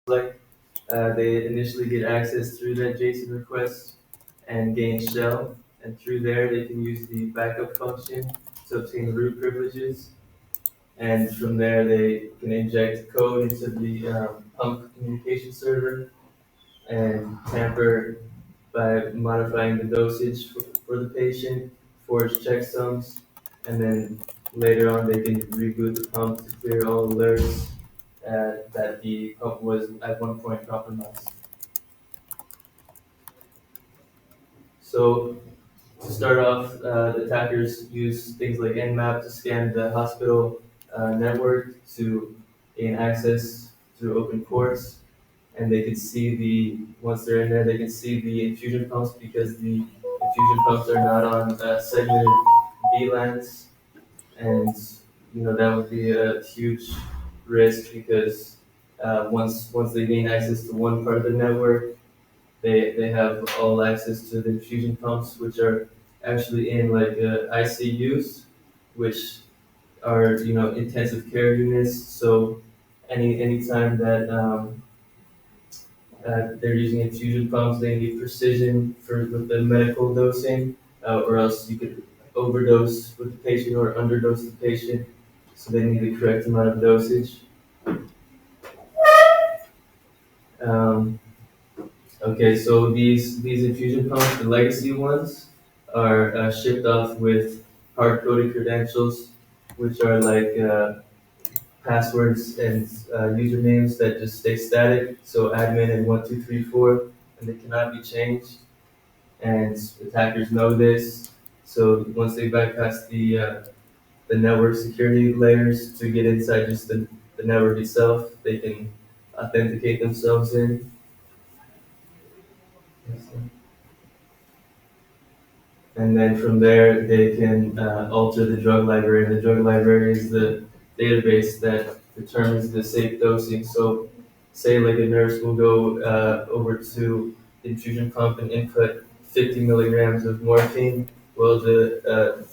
like they initially get access through that JSON request and gain shell, and through there they can use the backup function to obtain root privileges, and from there they can inject code into the pump communication server and tamper by modifying the dosage for the patient, forge checksums, and then later on they can reboot the pump to clear all alerts that the pump was at one point compromised. So to start off, the attackers use things like Nmap to scan the hospital network to gain access through open ports, and they can see once they're in there, they can see the infusion pumps because the infusion pumps are not on segmented VLANs, and that would be a huge risk because once they gain access to one part of the network, they have all access to the infusion pumps, which are actually in like ICUs, which are intensive care units. So anytime that they're using infusion pumps, they need precision with the medical dosing, or else you could overdose with the patient or underdose the patient. So they need the correct amount of dosage. Um, Okay, so these infusion pumps, the legacy ones, are shipped off with hard-coded credentials, which are like passwords and usernames that just stay static. So admin and 1234, and they cannot be changed. And attackers know this. So once they bypass the network security layers to get inside just the network itself, they can authenticate themselves in. And then from there, they can alter the drug library. And the drug library is the database that determines the safe dosing. So, say like a nurse will go over to the infusion pump and input 50 milligrams of morphine. Well, the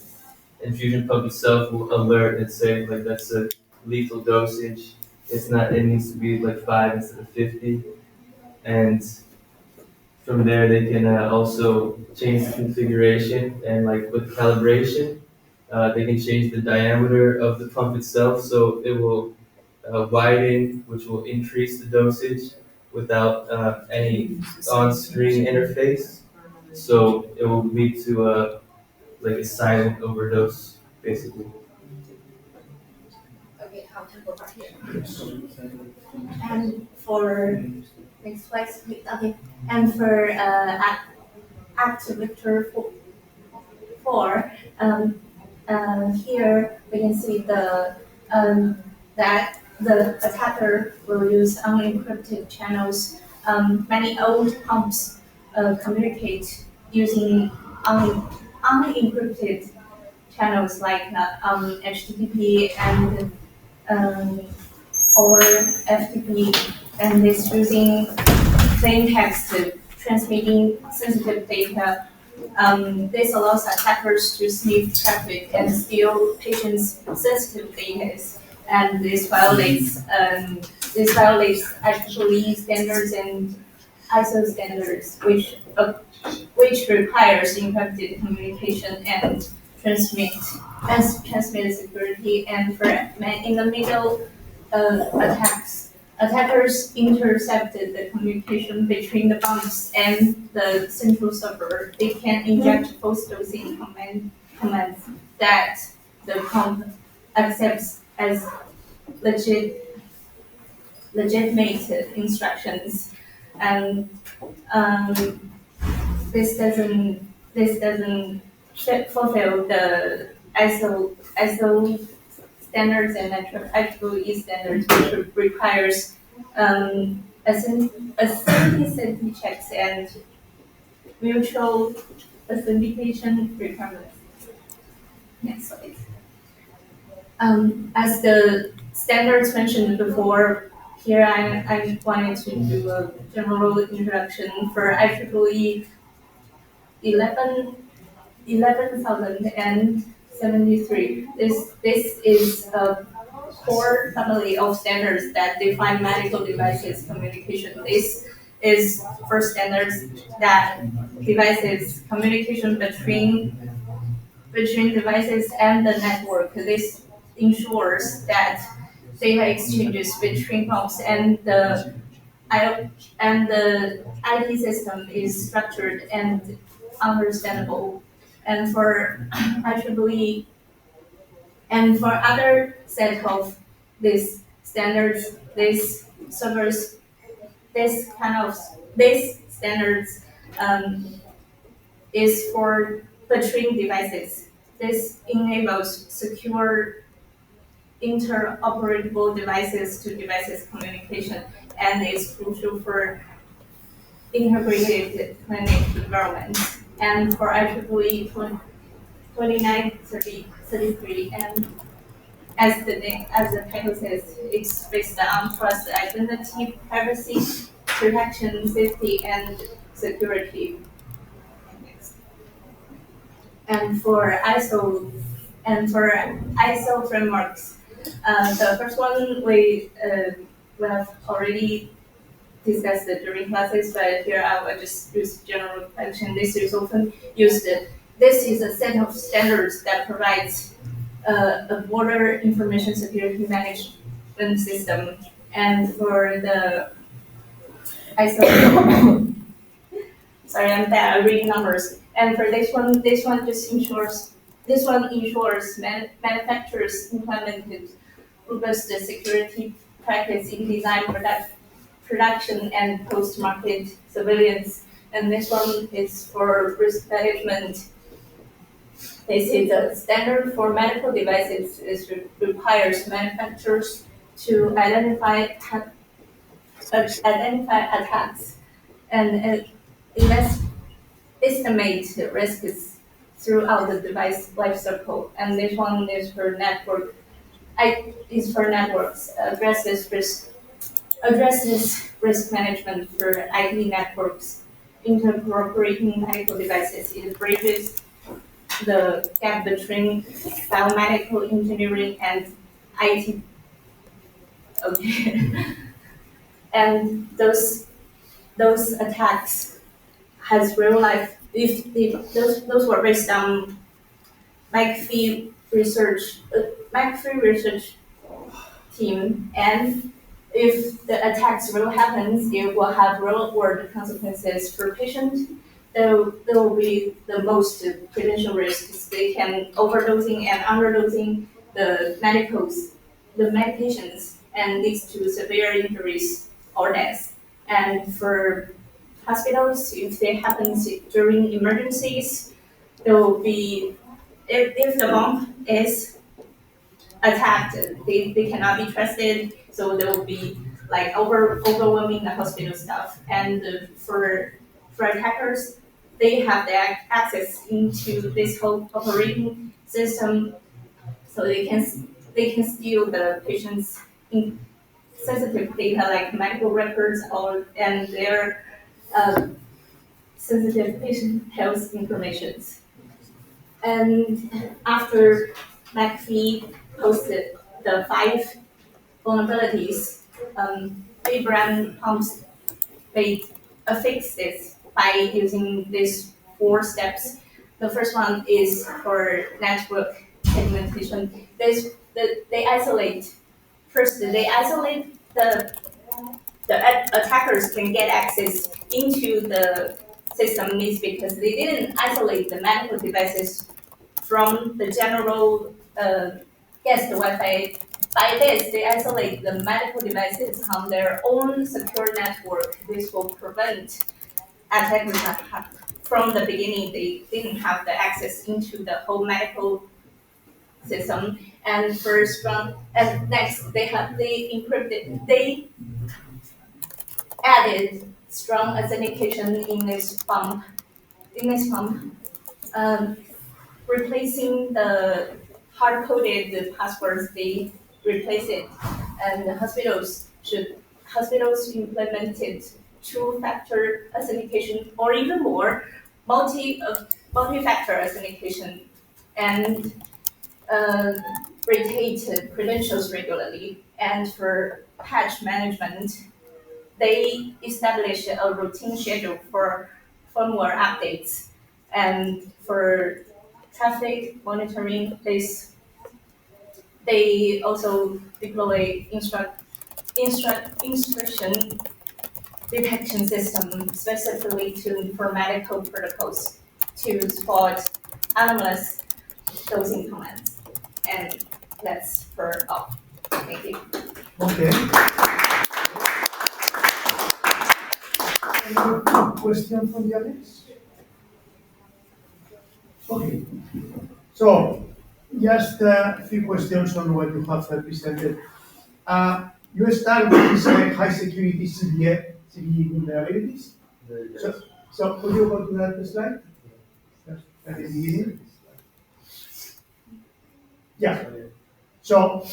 infusion pump itself will alert and say like that's a lethal dosage. It's not. It needs to be like 5 instead of 50. And from there, they can also change the configuration and like with calibration, they can change the diameter of the pump itself, so it will widen, which will increase the dosage without any on-screen interface. So it will lead to like a silent overdose, basically. Okay, I'll go back here. And for next slide, okay. And for activator four, here we can see that the attacker will use unencrypted channels. Many old pumps communicate using unencrypted channels like HTTP and um, or FTP, and it's using plain text transmitting sensitive data. This allows attackers to sniff traffic and steal patients' sensitive data, and this violates IEEE standards and ISO standards, which requires encrypted communication and transmit security. And for in the middle attackers intercepted the communication between the bumps and the central server. They can inject post-dosing commands that the pump accepts as legitimate instructions, and um, this doesn't fulfill the ISO standards and IEEE standards, which requires authenticity checks and mutual authentication requirements. Next slide. As the standards mentioned before, here I wanted to do a general introduction for IEEE 11,073. This is core family of standards that define medical devices communication. This is first standards that devices communication between devices and the network. This ensures that data exchanges between pumps and the IT system is structured and understandable. And for IEEE and for other set of these standards, these servers, this kind of these standards um, is for between devices. This enables secure interoperable devices to devices communication and is crucial for integrated clinic environments. And for IEEE 2933 and as the title says, it's based on trust, identity, privacy, protection, safety, and security. And for ISO frameworks, the first one we have already discussed it during classes, but here I will just use general reflection. This is often used. This is a set of standards that provides a border information security management system. And for the ISO, sorry, I'm bad at reading numbers. And for this one ensures manufacturers implemented robust security practice in design, production, and post-market surveillance. And this one is for risk management. This is a standard for medical devices. It requires manufacturers to identify attacks and estimate risks throughout the device life cycle. And this one is for networks, addresses risk management for IT networks, interoperating medical devices. It bridges the gap between biomedical engineering and IT. Okay, and those attacks has real life. If those were based on McAfee research, McAfee research team, and if the attacks will happen, it will have real world consequences for patients. There will be the most potential risks. They can overdosing and underdosing the medications and leads to severe injuries or death. And for hospitals, if they happen during emergencies, there will be if the bomb is attacked, they cannot be trusted, so there will be like overwhelming the hospital staff. And for attackers, they have the access into this whole operating system, so they can steal the patient's sensitive data like medical records or and their uh, sensitive patient health informations. And after McAfee posted the 5 vulnerabilities, Abraham Pumps made a fix this by using these 4 steps. The first one is for network segmentation. They isolate. First, they isolate the attackers can get access into the system needs because they didn't isolate the medical devices from the general yes the Wi-Fi. By this, they isolate the medical devices on their own secure network. This will prevent attackers from the beginning. They didn't have the access into the whole medical system. And first, from and next, they encrypted. They added strong authentication in this pump. In this pump, um, replacing the hard-coded passwords, they replace it, and the hospitals implemented two-factor authentication or even more multi-factor authentication, and uh, rotate credentials regularly. And for patch management, they establish a routine schedule for firmware updates. And for traffic monitoring, they also deploy instruction detection system specifically tuned for medical protocols to spot anomalous dosing commands. And that's for all. Thank you. Okay. Any question from the audience? Okay. So, just a few questions on what you have presented. You start with this high security CVE vulnerabilities. So, so could you go to that slide? Just at the beginning. Yeah. So,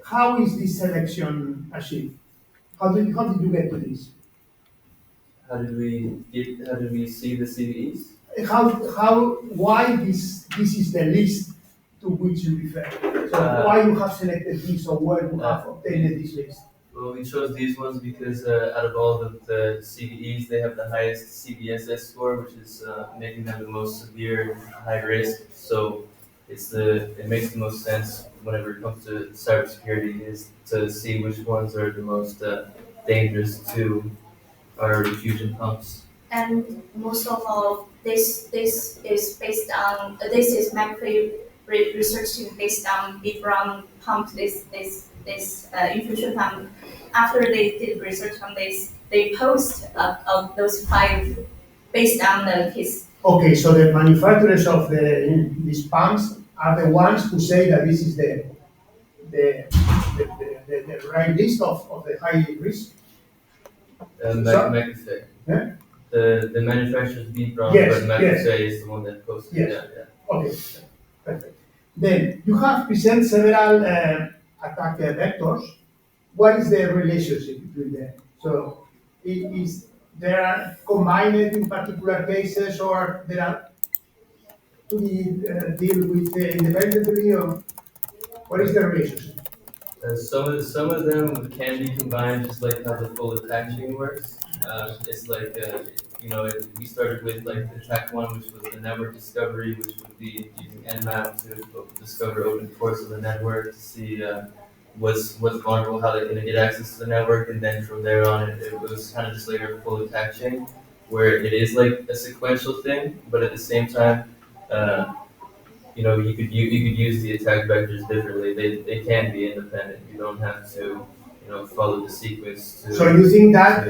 how is this selection achieved? How did you get to this? How did we see the CVEs? Why this is the list to which you refer? So why you have selected this or where you have obtained this list? Well, we chose these ones because out of all the CVEs, they have the highest CVSS score, which is making them the most severe and high risk. So it makes the most sense whenever it comes to cybersecurity is to see which ones are the most dangerous to our diffusion pumps. And most of all, this is based on this is McAfee research team based on Big Brown pump this infusion pump. After they did research on this, they post of those 5 based on the case. Okay, so the manufacturers of these pumps are the ones who say that this is the right list of the high risk. McAfee. Yeah? The manufacturer's beat wrong, Yes, but McAfee is the one that posted it. Yes. Yeah. Okay, perfect. Then you have presented several attack vectors. What is the relationship between them? So is there are combined in particular cases, or there are to be deal with independently, or what is the relationship? Some of them can be combined, just like how the full attack chain works. It's like we started with like the attack one, which was the network discovery, which would be using Nmap to discover open ports of the network to see what's vulnerable, how they're going to get access to the network, and then from there on, it was kind of just like a full attack chain, where it is like a sequential thing, but at the same time. You could use the attack vectors differently. They can be independent. You don't have to, follow the sequence to. So you think that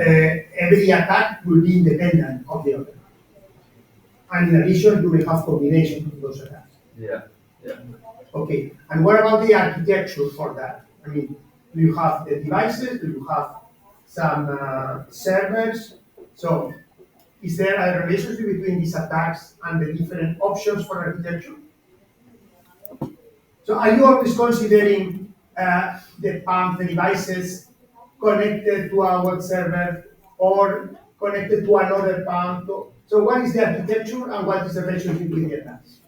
every attack will be independent of the other, and in addition, you will have combination of those attacks. Yeah. Okay, and what about the architecture for that? I mean, do you have the devices? Do you have some servers? So, is there a relationship between these attacks and the different options for architecture? So, are you always considering the pump, the devices connected to a web server or connected to another pump? So, what is the architecture and what is the relationship with the attacks?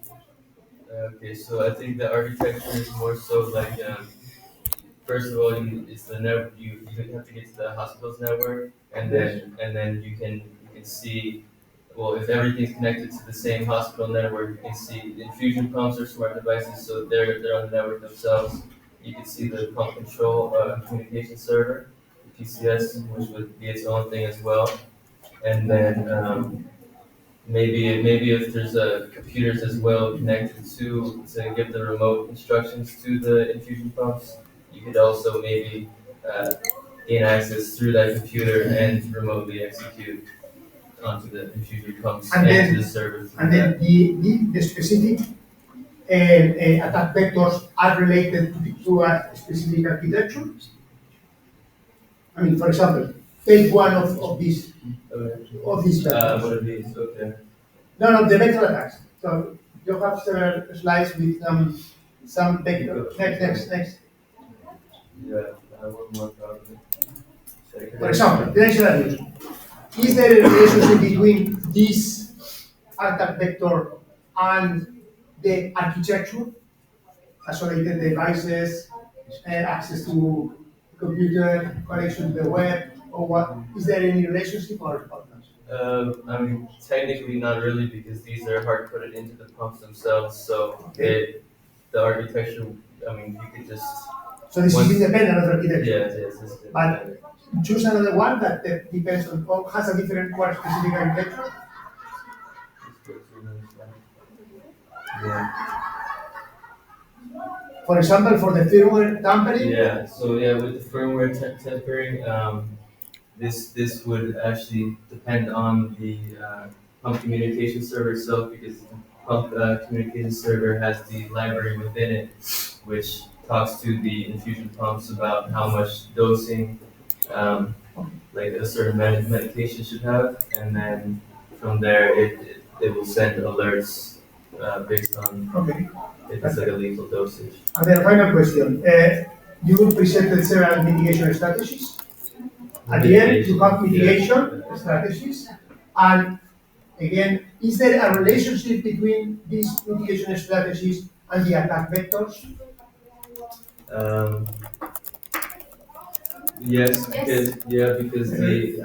Okay, so I think the architecture is more so like, first of all, it's the network. You have to get to the hospital's network, and then you can see. Well, if everything's connected to the same hospital network, you can see the infusion pumps are smart devices, so they're on the network themselves. You can see the pump control communication server, the PCS, which would be its own thing as well. And then maybe if there's computers as well connected to give the remote instructions to the infusion pumps, you could also maybe gain access through that computer and remotely execute onto the infusion pumps and to the server. And then the specific attack vectors are related to a specific architecture. I mean, for example, take one of these vectors. What are these? Okay. No, the vector attacks. So you have several slides with some vector. Next. Yeah, one more probably. For example, credential abuse. Is there a relationship between this attack vector and the architecture? isolated devices, access to computer, connection to the web, or what? Is there any relationship or not? I mean, technically not really because these are hard coded into the pumps themselves. So the architecture, I mean, you could just So this Once- is independent of the architecture. yes, it's But choose another one that depends on or has a different more specific architecture. Yeah. For example, for the firmware tampering. Yeah. So yeah, with the firmware tempering, this would actually depend on the pump communication server itself because the pump communication server has the library within it, which talks to the infusion pumps about how much dosing, like a certain medication should have, and then from there it will send alerts based on Okay. if it's like a lethal dosage. And then final question. You presented several mitigation strategies. At the end, you have mitigation strategies. And again, is there a relationship between these mitigation strategies and the attack vectors? Um, yes, because the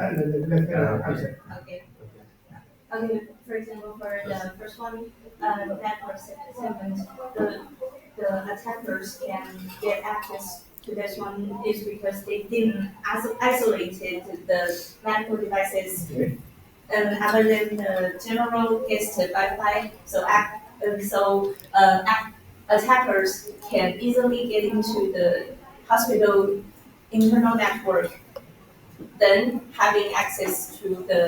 Okay. Okay, for example, for the first one, network segment, the attackers can get access to this one is because they didn't isolated the medical devices Okay. other than the general guest Wi-Fi. Attackers can easily get into the hospital internal network, then having access to the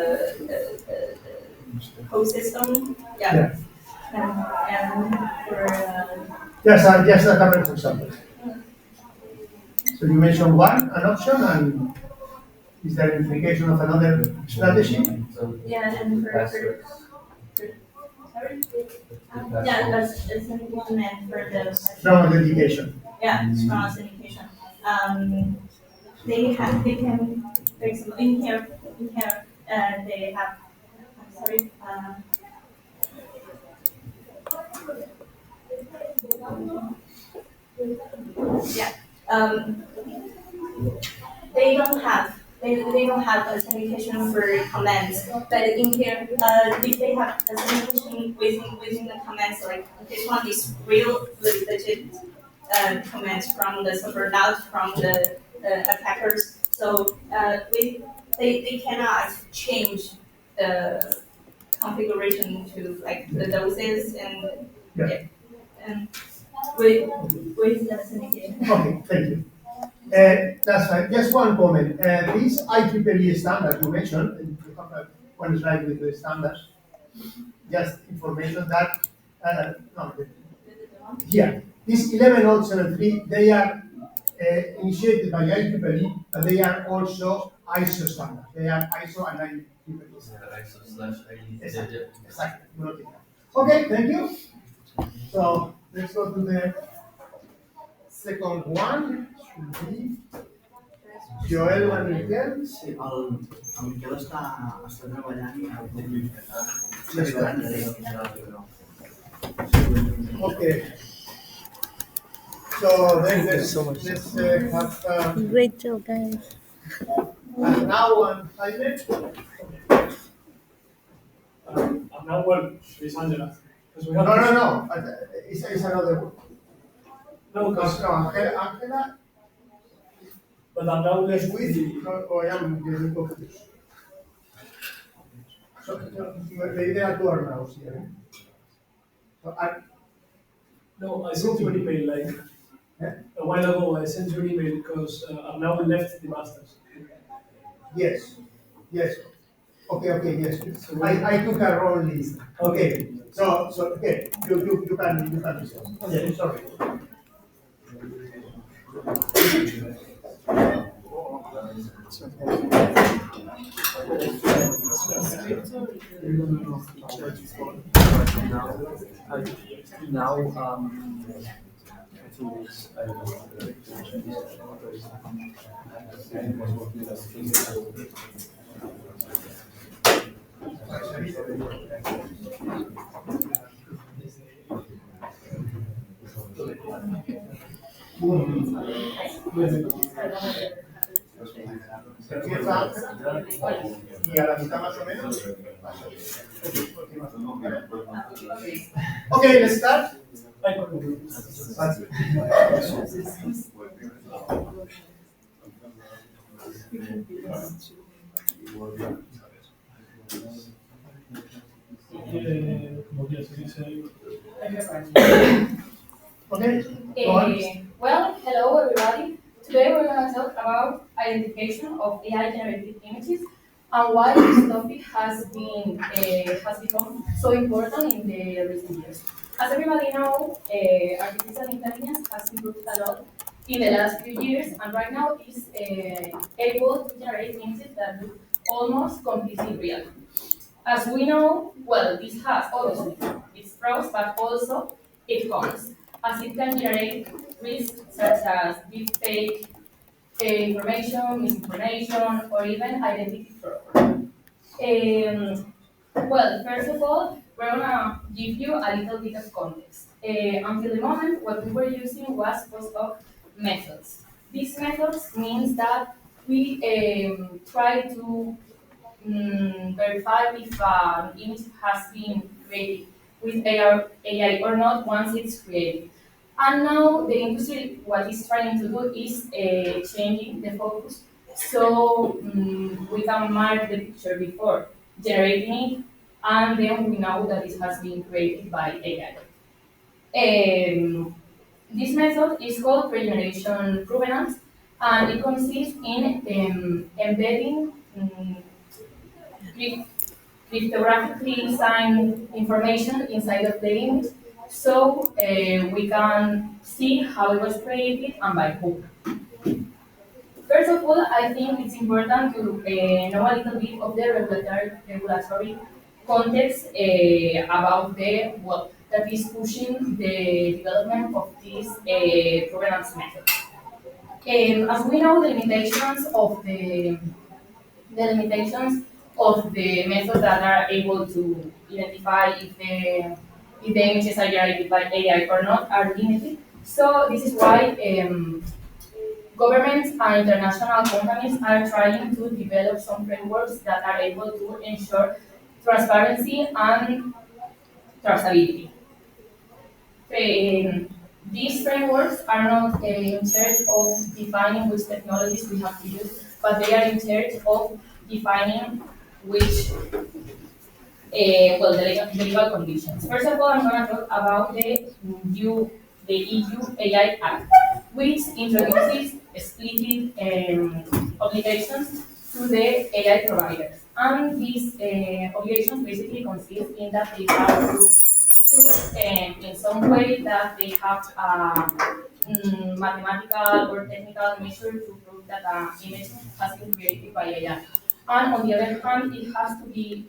whole system. Yeah. And for Just a couple of examples. So you mentioned one, an option, and is there an implication of another strategy? yeah, and for sorry. Yeah, that's an implement for the Strong authentication. yeah, strong authentication. They can, for example, in here, they have, I'm sorry, yeah, they don't have authentication for commands, but in here, if they have authentication within the commands, like this one is real legit commands from the server, not from the attackers. So they cannot change the configuration to like the doses and Yeah. and with the authentication. Okay, thank you. That's fine. Just one comment. This IEEE standard you mentioned, and you have one slide with the standards, just information that, no, here, this 11073, they are initiated by IEEE, but they are also ISO standards. They are ISO and IEEE. Exactly. Exactly. Note it down. Okay, thank you. So let's go to the second one. Should be Joel and Miguel. Sí, el Miquel està treballant i el Okay. So then let's have Great job, guys. now one silent. Now, well, Miss Angela, because we No, have no, no. It's another one. no, Because no, Angela but I'm now left is with, no, or I am getting confused. So maybe there are two Arnaus here. So No, I sent you an email like Yeah. a while ago. I sent you an email because I've now left the masters. yes, yes. Okay, yes. I took a wrong list. Okay, so okay, you can resolve. Okay, sorry. Empieza y a la mitad más o menos. Okay, let's start. Como que se dice, Okay, go on. Well, hello everybody. Today we're going to talk about identification of AI generated images and why this topic has become so important in the recent years. As everybody knows, artificial intelligence has improved a lot in the last few years, and right now is able to generate images that look almost completely real. As we know, well, this has obviously its pros, but also its cons, as it can generate risks such as deepfake information, misinformation, or even identity fraud. Well, first of all, we're gonna give you a little bit of context. Until the moment, what we were using was post-hoc methods. These methods means that we try to verify if an image has been created with AI or not once it's created. And now the industry, what it's trying to do is changing the focus so we can mark the picture before generating it, and then we know that it has been created by AI. This method is called regeneration provenance, and it consists in embedding crypt- cryptographically signed information inside of the image, so we can see how it was created and by who. First of all, I think it's important to know a little bit of the regulatory context about the well that is pushing the development of this provenance method. As we know, the limitations of the methods that are able to identify if the images are generated by AI or not are limited. So this is why governments and international companies are trying to develop some frameworks that are able to ensure transparency and traceability. Um, these frameworks are not in charge of defining which technologies we have to use, but they are in charge of defining which, the legal conditions. First of all, I'm going to talk about the EU AI Act, which introduces explicit obligations to the AI providers. And these obligations basically consist in that they have to prove in some way that they have a mathematical or technical measure to prove that an image has been created by AI. And on the other hand, it has to be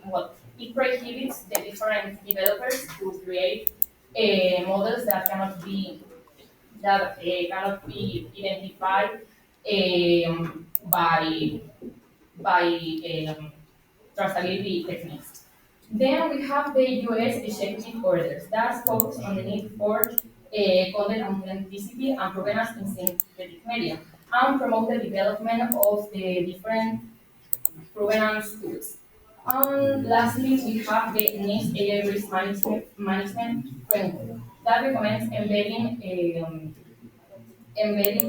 it prohibits the different developers to create models that cannot be identified by traceability techniques. Then we have the US executive orders that focus on the need for content authenticity and provenance in synthetic media and promote the development of the different provenance tools. And lastly, we have the NIST AI risk management framework that recommends embedding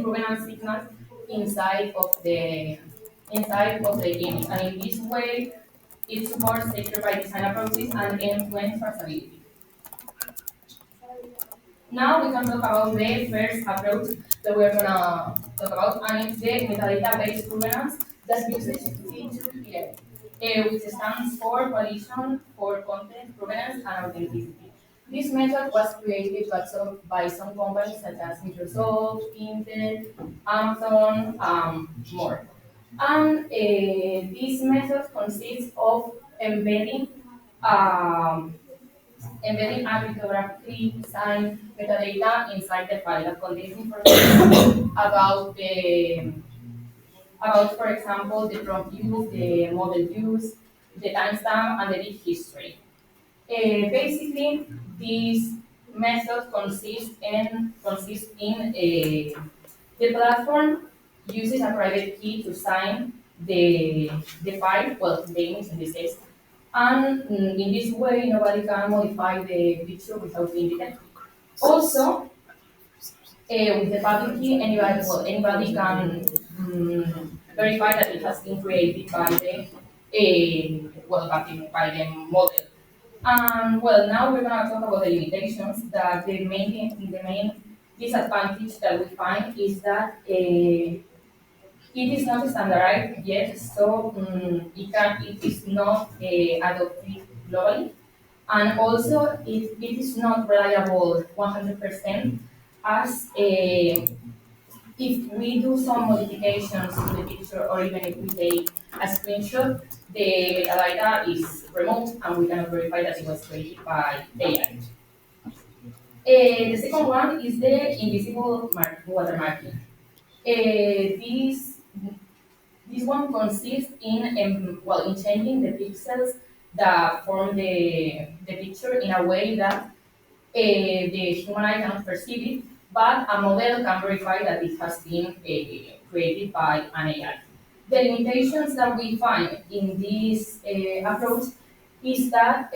provenance signals inside of the image. And in this way, it supports secure by design approaches and end-to-end traceability. Now we can talk about the first approach that we're gonna talk about, and it's the metadata-based provenance that uses C2PL, which stands for Coalition for Content Provenance and Authenticity. This method was created by some companies such as Microsoft, Intel, Amazon, more. And this method consists of um, embedding a cryptographically signed metadata inside the file that contains information about, for example, the prompt use, the model use, the timestamp, and the bit history. Basically, this method consists in The platform uses a private key to sign the file, well, the image in this case, and in this way, nobody can modify the picture without being detected. Also, with the public key, anybody can verify that it has been created by by the model. Well, now we're gonna talk about the limitations. That the main disadvantage that we find is that it is not standardized yet, so it is not adopted globally, and also it is not reliable 100% as if we do some modifications to the picture or even if we take a screenshot, the metadata is removed and we cannot verify that it was created by AI. The second one is the invisible watermarking. This one consists in in changing the pixels that form the picture in a way that the human eye cannot perceive it, but a model can verify that it has been created by an AI. The limitations that we find in this approach is that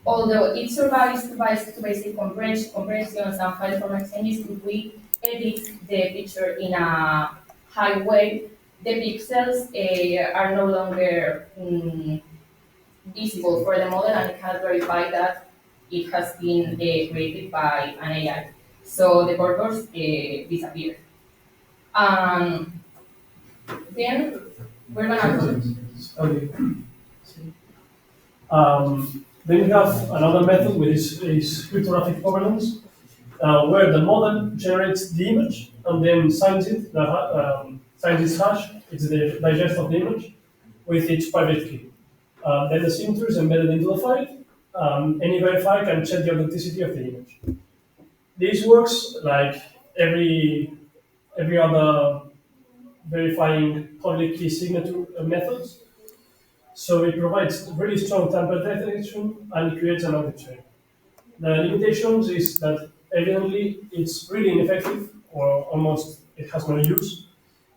although it survives to basic compressions and file format changes, if we edit the picture in a high way, the pixels are no longer visible for the model and it can verify that it has been created by an AI. So the purpose disappears. Then we're gonna Okay. Then we have another method which is cryptographic governance, where the model generates the image and then signs its hash, it's the digest of the image, with its private key. Then the signature is embedded into the file. Any verifier can check the authenticity of the image. This works like every other verifying public key signature methods. So it provides really strong tamper detection and it creates an audit trail. The limitations is that evidently it's really ineffective or almost it has no use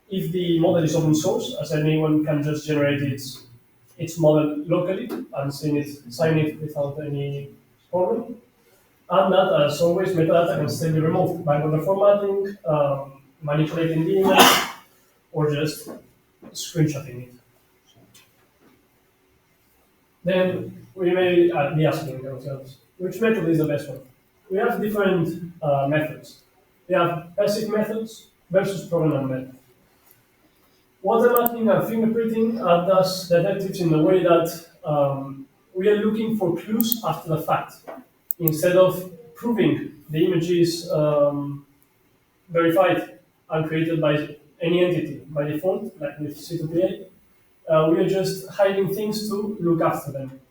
if the model is open source, as anyone can just generate its model locally and sign it without any problem. And that, as always, metadata can still be removed by whether formatting, manipulating the image, or just screenshotting it. Then we may be asking ourselves, which method is the best one? We have different methods. We have passive methods versus provenance methods. Watermarking and fingerprinting are thus detectives in the way that we are looking for clues after the fact. Instead of proving the image is verified and created by any entity by default, like with C2PA, we are just hiding things to look after them.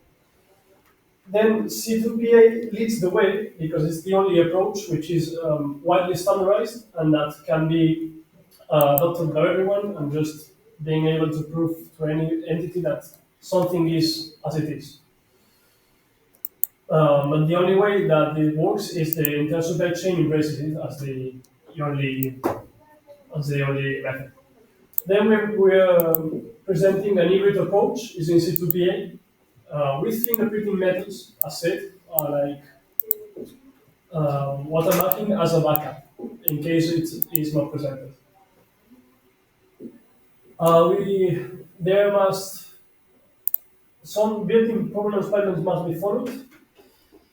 Then C2PA leads the way because it's the only approach which is widely standardized and that can be adopted by everyone and just being able to prove to any entity that something is as it is. But the only way that it works is the entire supply chain embraces it as the only method. Then we're presenting an hybrid approach using C2PA with fingerprinting methods, as said, like watermarking as a backup in case it is not presented. We there must some built-in provenance pipelines must be followed.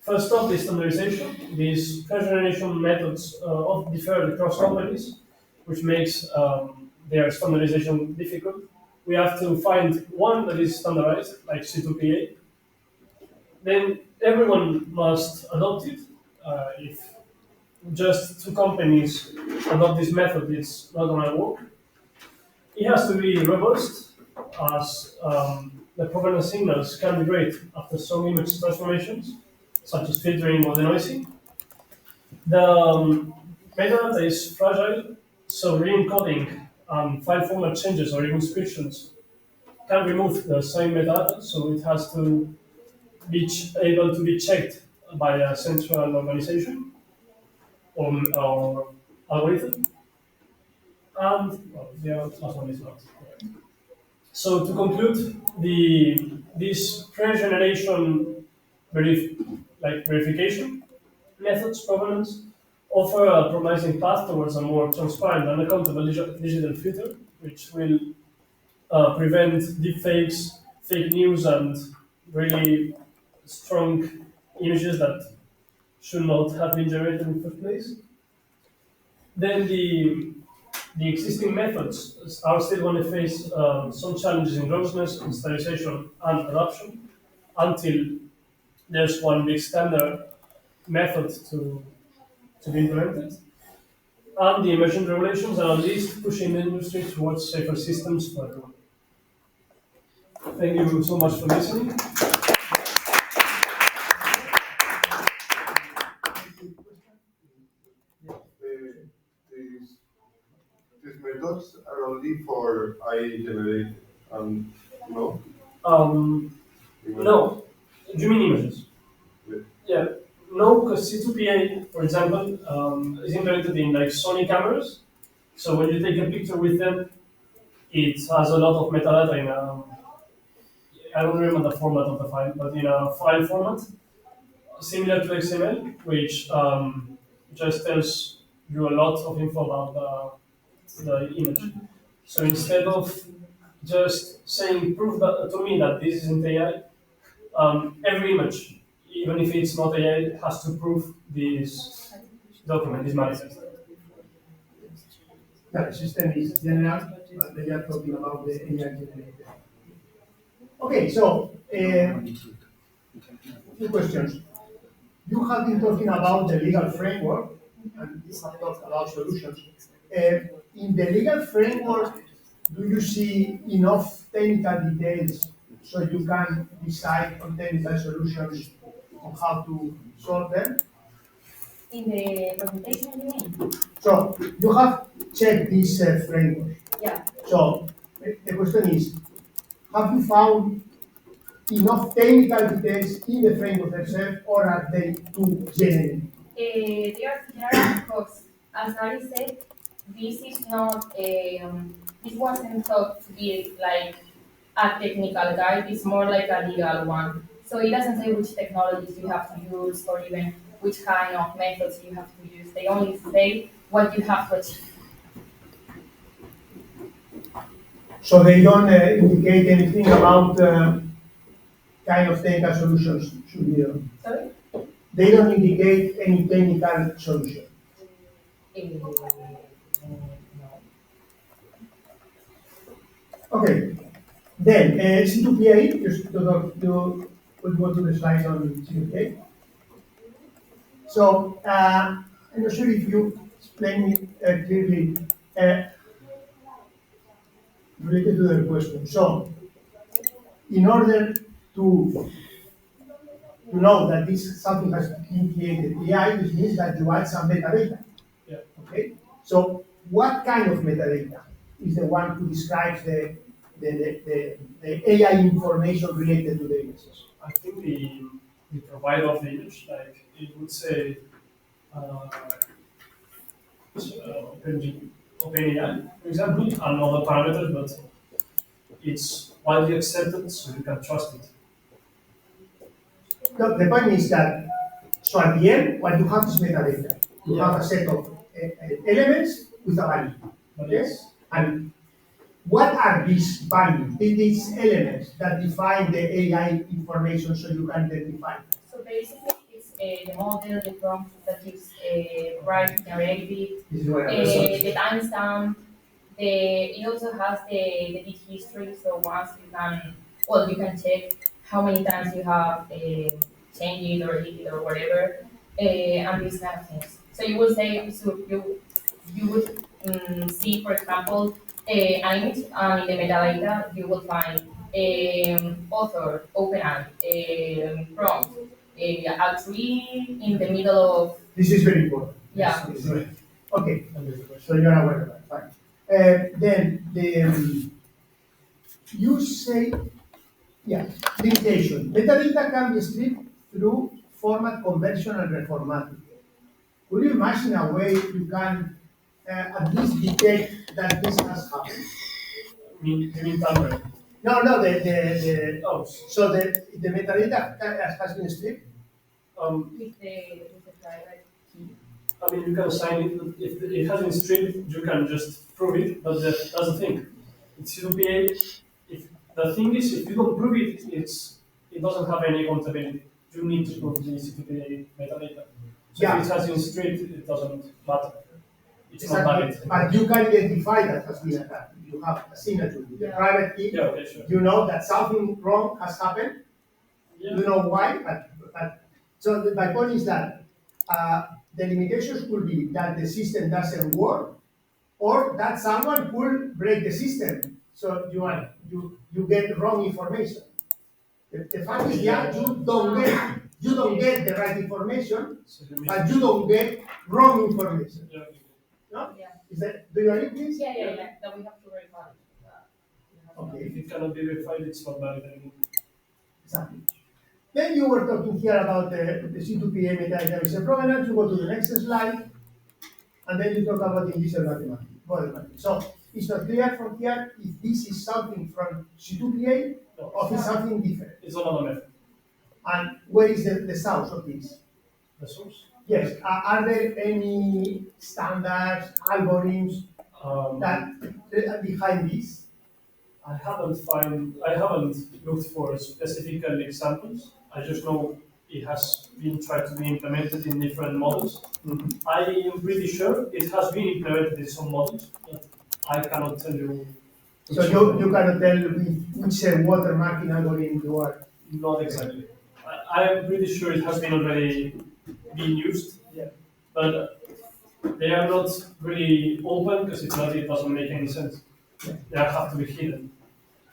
First off, the standardization. These first generation methods often differ across companies, which makes their standardization difficult. We have to find one that is standardized, like C2PA. Then everyone must adopt it. If just two companies adopt this method, it's not going to work. It has to be robust, as the provenance signals can degrade after some image transformations, such as filtering or denoising. The metadata is fragile, so re-encoding file format changes or even descriptions can remove the same metadata, so it has to be able to be checked by a central organization. or algorithm. And well, the last one is not correct. So to conclude, this pre-generation verification methods provenance offer a promising path towards a more transparent and accountable digital future, which will prevent deepfakes, fake news, and really strong images that should not have been generated in the first place. Then the existing methods are still going to face some challenges in robustness, installation, and adoption until there's one big standard method to be implemented. And the emerging regulations are at least pushing the industry towards safer systems for everyone. Thank you so much for listening. These these methods are only for AI generated, no? No, do you mean images? Yeah. Yeah, no, because C2PA, for example, is implemented in like Sony cameras. So when you take a picture with them, it has a lot of metadata in a, I don't remember the format of the file, but in a file format similar to XML, which just tells you a lot of info about the image. So instead of just saying prove that, to me that this isn't AI, every image, even if it's not AI, has to prove this document, this manifest. The system is general, but they are talking about the AI generated. Okay, so two questions. You have been talking about the legal framework, and you have talked about solutions. In the legal framework, do you see enough technical details so you can decide on technical solutions on how to solve them? In the presentation, you mean? So you have checked this framework. Yeah. So the question is, have you found enough technical details in the framework itself, or are they too general? They are general because, as Nari said, this is not this wasn't thought to be like a technical guide. It's more like a legal one. So it doesn't say which technologies you have to use or even which kind of methods you have to use. They only say what you have to achieve. So they don't indicate anything about kind of technical solutions should be done. Sorry? They don't indicate any technical solution. No. Okay. Then C2PA, just you would go to the slide on C2PA. So I'm not sure if you explain it clearly related to the question. So in order to know that this something has been created AI, which means that you add some metadata. Yeah. Okay. So what kind of metadata is the one who describes the AI information related to the images? I think the provider of the image, like it would say OpenAI, for example, and other parameters, but it's widely accepted, so you can trust it. No, the point is that, so at the end, what you have is metadata. You have a set of elements with a value. But Yes? And what are these values, these elements that define the AI information so you can identify? So basically, it's the model, the prompt that is right generated, This is what I understand. the timestamp. It also has the bit history. So once you can, well, you can check how many times you have changed it or edited or whatever, and these kind of things. So you will say, so you would see, for example, an image, and in the metadata you will find author, OpenAI, prompt, a tree in the middle of, This is very important. yeah. This is very- Okay, And there's a question. so you're aware of that, fine. Then you say, yeah, limitation. Metadata can be stripped through format conversion and reformatting. Could you imagine a way you can at least detect that this has happened? You mean tampering? No, the Oh, so the metadata has been stripped. With the private key. I mean, you can assign it, if it has been stripped, you can just prove it, but that's the thing. It's C2PA, if the thing is, if you don't prove it, it doesn't have any accountability. You need to prove the C2PA metadata. So Yeah. if it has been stripped, it doesn't matter. It's not Exactly. valid. But you can identify that as being attacked. You have a signature with the Yeah. private key. Yeah, okay, sure. You know that something wrong has happened. Yeah. You know why, but so my point is that the limitations could be that the system doesn't work, or that someone could break the system. So you get wrong information. The fact is that you don't get the right information, So you mean- but you don't get wrong information. Yeah, okay. No? Yeah. Is that, do you agree, please? Yeah. That we have to verify. Okay. If it cannot be verified, it's not valid anymore. Exactly. Then you were talking here about the C2PA metadata provenance. You go to the next slide, and then you talk about invisible mathematics. So it's not clear from here if this is something from C2PA No, or if it's something different. it's another method. And where is the source of this? The source? Yes, are there any standards, algorithms that behind this? I haven't looked for specific examples. I just know it has been tried to be implemented in different models. I am pretty sure it has been implemented in some models, but I cannot tell you. So you cannot tell which watermarking algorithm you are. Not exactly. I am pretty sure it has been already being used. Yeah. But they are not really open because if not, it doesn't make any sense. They have to be hidden.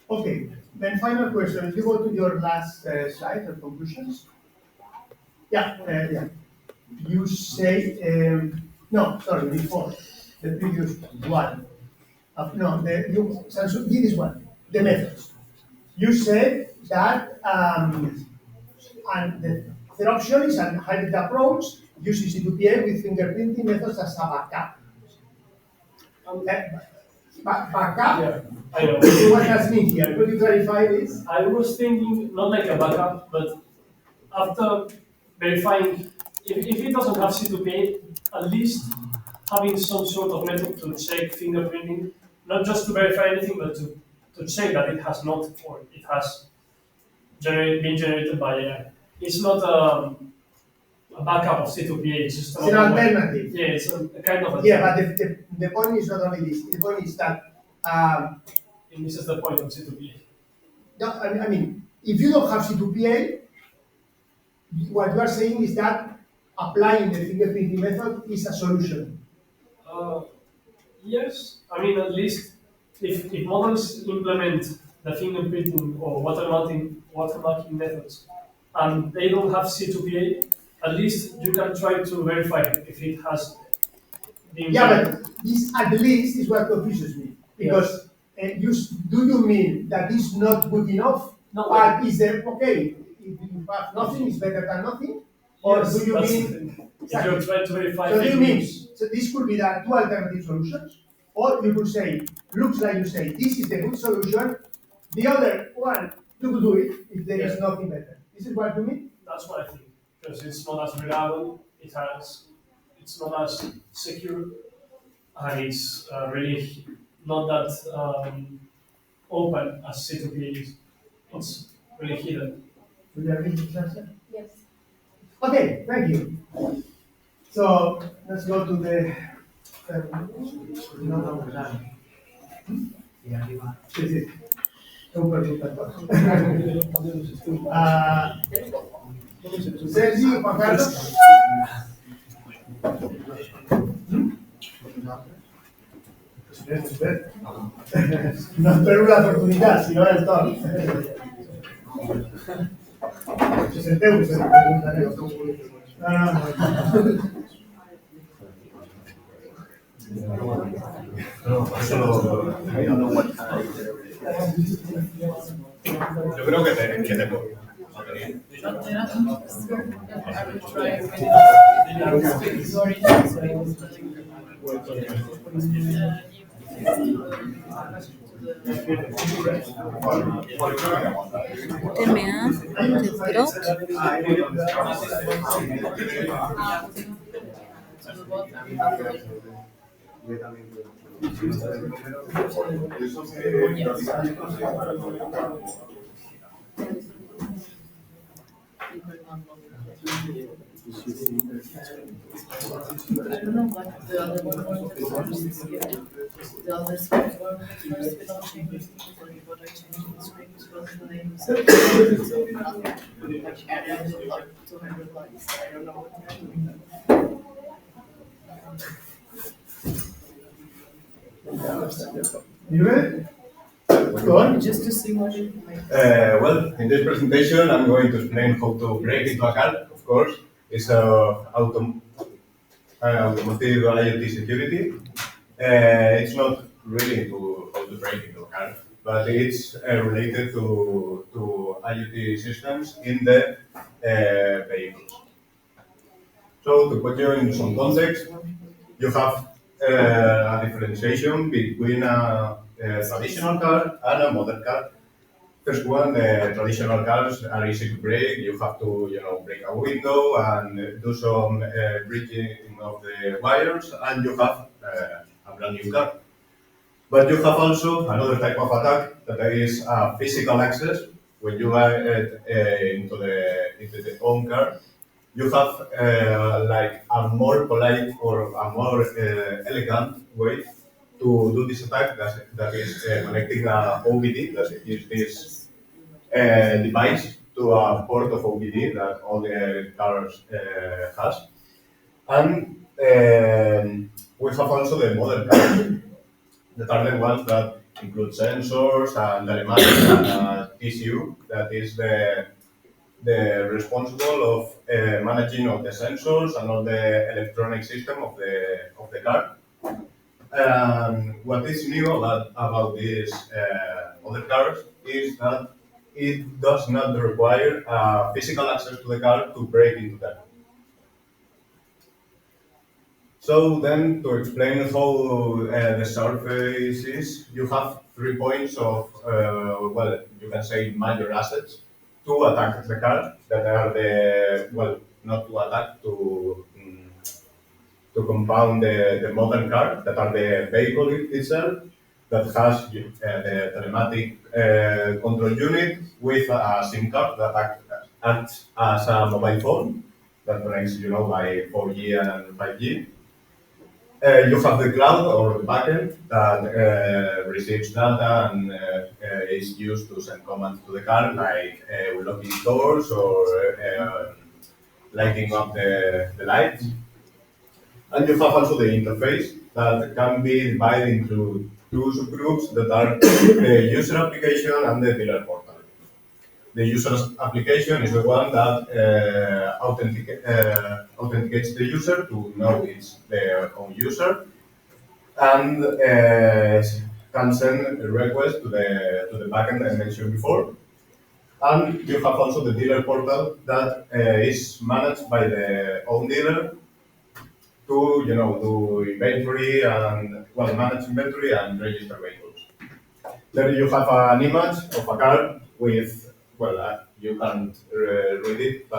Okay, then final question. If you go to your last slide, the conclusions. Yeah. You say, no, sorry, before, the previous one. No, this one, the methods. You said that, and the third option is a hybrid approach, using C2PA with fingerprinting methods as a backup. Backup? Yeah, I know. What does mean here? Could you clarify this? I was thinking not like a backup, but after verifying, if it doesn't have C2P, at least having some sort of method to check fingerprinting, not just to verify anything, but to check that it has not, or it has been generated by AI. It's not a backup of C2PA, it's just It's an another way. alternative. Yeah, it's a kind of a. Yeah, but the point is not only this. The point is that, It misses the point of C2PA. no, I mean, if you don't have C2PA, what you are saying is that applying the fingerprinting method is a solution. Yes, I mean at least if models implement the fingerprinting or watermarking methods and they don't have C2PA, at least you can try to verify if it has been. Yeah, but this at least is what confuses me. Because do you mean that it's not good enough? No. But is there, okay, if you have nothing, it's better than nothing? Or Yes, do you that's the mean, thing. If exactly. you're trying to verify So do you fake mean, news, so this could be the two alternative solutions? Or you could say, looks like you say, this is the good solution, the other one, you could do it if there is Yeah. nothing better. This is what you mean? that's what I think. Because it's not as reliable, it's not as secure, and it's really not that open as C2PA is. It's really hidden. Do you agree with that? Yes. Okay, thank you. So let's go to the third one. Sí, sí. Súper, súper. Sergi, Juan Carlos. No espero una oportunidad, sino el todo. Senteu-vos, Yo creo que te puedo. TMA, Tetrot, You ready? Go on. Well, in this presentation, I'm going to explain how to break into a car. Of course, it's automotive IoT security. It's not really into how to break into a car, but it's related to IoT systems in the vehicles. So to put you in some context, you have a differentiation between a traditional car and a modern car. First one, traditional cars are easy to break. You have to, break a window and do some bridging of the wires, and you have a brand new car. But you have also another type of attack that is physical access. When you are into the own car, you have like a more polite or a more elegant way to do this attack that is connecting a OBD, that is this device to a port of OBD that all the cars has. And we have also the modern cars that are the ones that include sensors and telematics and TCU, that is the responsible of managing all the sensors and all the electronic system of the car. And what is new about these other cars is that it does not require physical access to the car to break into them. So then, to explain how the surface is, you have 3 points of, you can say major assets to attack the car that are not to attack, to compound the modern car, that are the vehicle itself, that has the telematic control unit with a SIM card that acts as a mobile phone that connects, by 4G and 5G. You have the cloud or the backend that receives data and is used to send commands to the car, like locking doors or lighting up the lights. And you have also the interface that can be divided into two subgroups that are the user application and the dealer portal. The user application is the one that authenticates the user to know it's their own user and can send a request to the backend I mentioned before. And you have also the dealer portal that is managed by the own dealer to do inventory and manage inventory and register vehicles. There you have an image of a car with you can't read it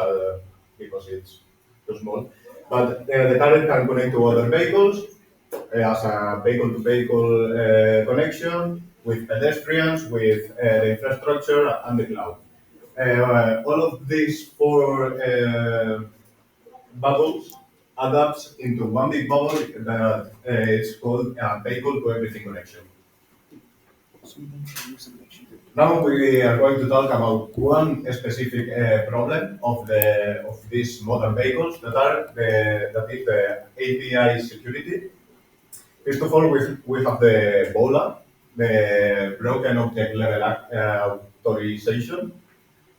because it's too small. But the car can connect to other vehicles as a vehicle-to-vehicle connection with pedestrians, with the infrastructure and the cloud. All of these four bubbles adapts into one big bubble that is called a vehicle-to-everything connection. Now we are going to talk about one specific problem of these modern vehicles that is the API security. First of all, we have the BOLA, the Broken Object Level Authorization.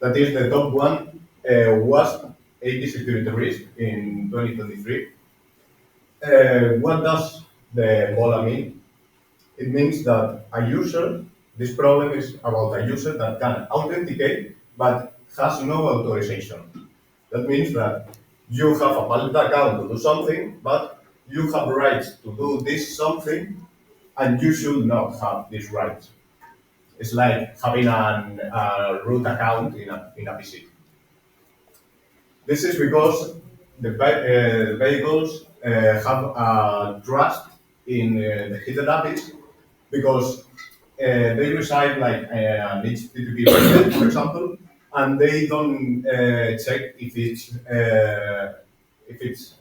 That is the top one WASP API security risk in 2023. What does the BOLA mean? It means that this problem is about a user that can authenticate but has no authorization. That means that you have a valid account to do something, but you have rights to do this something, and you should not have these rights. It's like having a root account in a PC. This is because the vehicles have a trust in the hidden APIs because they reside like an HTTP packet, for example, and they don't check if it's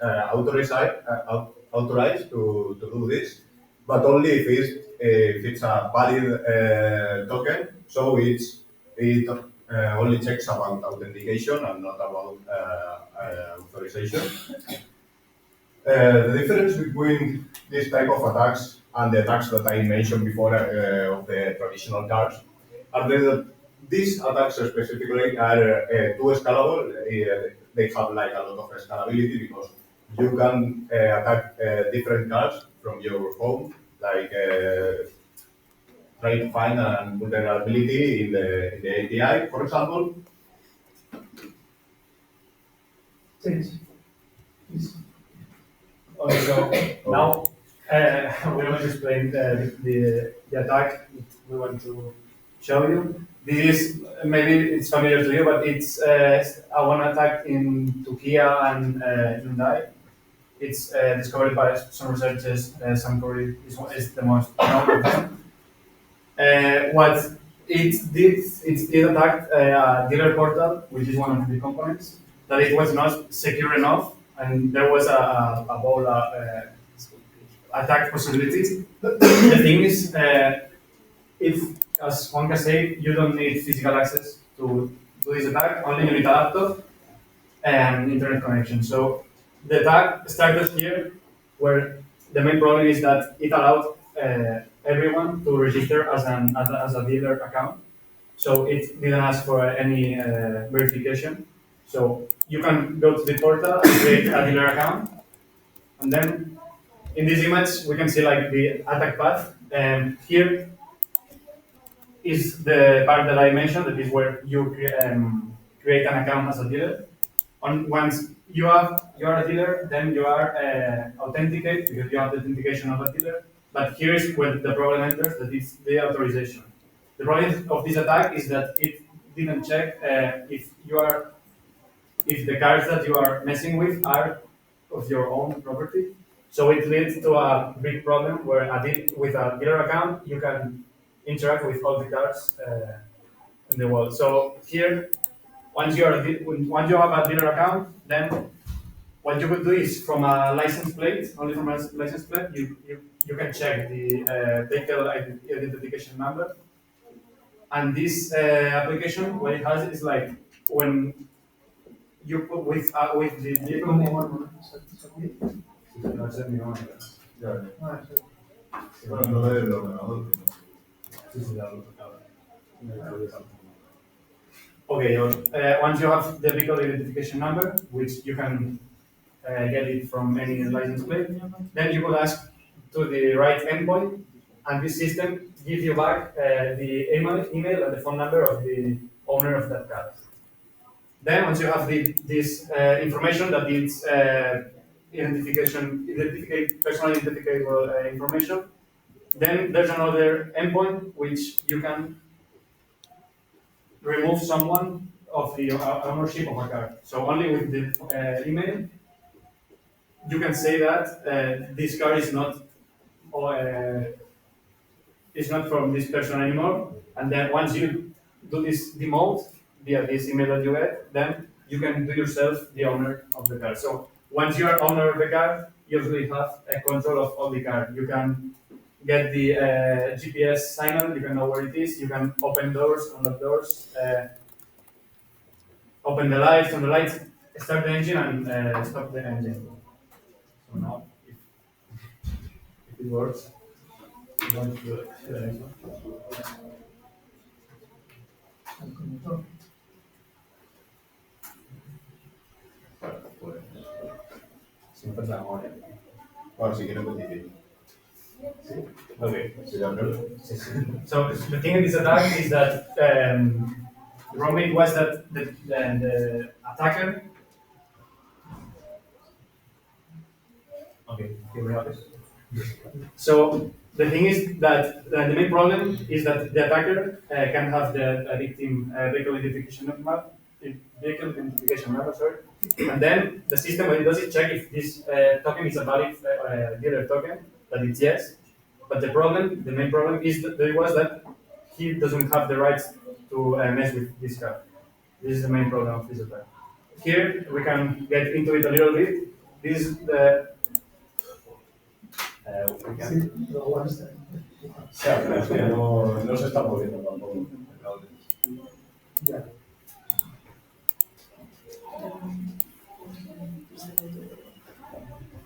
authorized to do this, but only if it's a valid token. So it only checks about authentication and not about authorization. The difference between this type of attacks and the attacks that I mentioned before of the traditional cars are that these attacks specifically are too scalable. They have like a lot of scalability because you can attack different cars from your home, like try to find a vulnerability in the API, for example. Change. Please. Okay, so now we're going to explain the attack we want to show you. This is maybe it's familiar to you, but it's a one attack in Turkey and Hyundai. It's discovered by some researchers. Sankori is the most known of them. What it did attack a dealer portal, which is one of the components, that it was not secure enough, and there was a whole attack possibilities. The thing is, if, as Juan can say, you don't need physical access to do this attack, only you need a laptop and internet connection. So the attack started here, where the main problem is that it allowed everyone to register as a dealer account. So it didn't ask for any verification. So you can go to the portal and create a dealer account, and then in this image we can see like the attack path. And here is the part that I mentioned, that is where you create an account as a dealer. Once you are a dealer, then you are authenticate because you have the authentication of a dealer. But here is where the problem enters, that is the authorization. The problem of this attack is that it didn't check if the cars that you are messing with are of your own property. So it leads to a big problem where with a dealer account you can interact with all the cars in the world. So here, once you have a dealer account, then what you could do is from a license plate, only from a license plate, you can check the vehicle identification number. And this application, what it has is like when you put with the vehicle. Okay, once you have the vehicle identification number, which you can get it from any license plate, then you will ask to the right endpoint, and this system gives you back the email and the phone number of the owner of that car. Then once you have this information that it's personal identifiable information, then there's another endpoint which you can remove someone of the ownership of a car. So only with the email, you can say that this car is not from this person anymore. And then once you do this demote via this email that you get, then you can do yourself the owner of the car. So once you are owner of the car, you usually have a control of all the car. You can get the GPS signal, you can know where it is, you can open doors, unlock doors, open the lights, turn the lights, start the engine and stop the engine. So now, if it works, I'm going to do it. The next one. Siempre la hora. Bueno, si quieren, pues difícil. Okay. Si ya no. So the thing in this attack is that The problem was that the attacker. Okay, here we have it. So the thing is that the main problem is that the attacker can have the victim vehicle identification number, sorry, and then the system when it does it check if this token is a valid dealer token, that it's yes. But the main problem is that there was that he doesn't have the rights to mess with this card. This is the main problem of this attack. Here we can get into it a little bit. This is the we can. Sí, lo aguanta. Sí, pero es que no se está moviendo tampoco. Ya.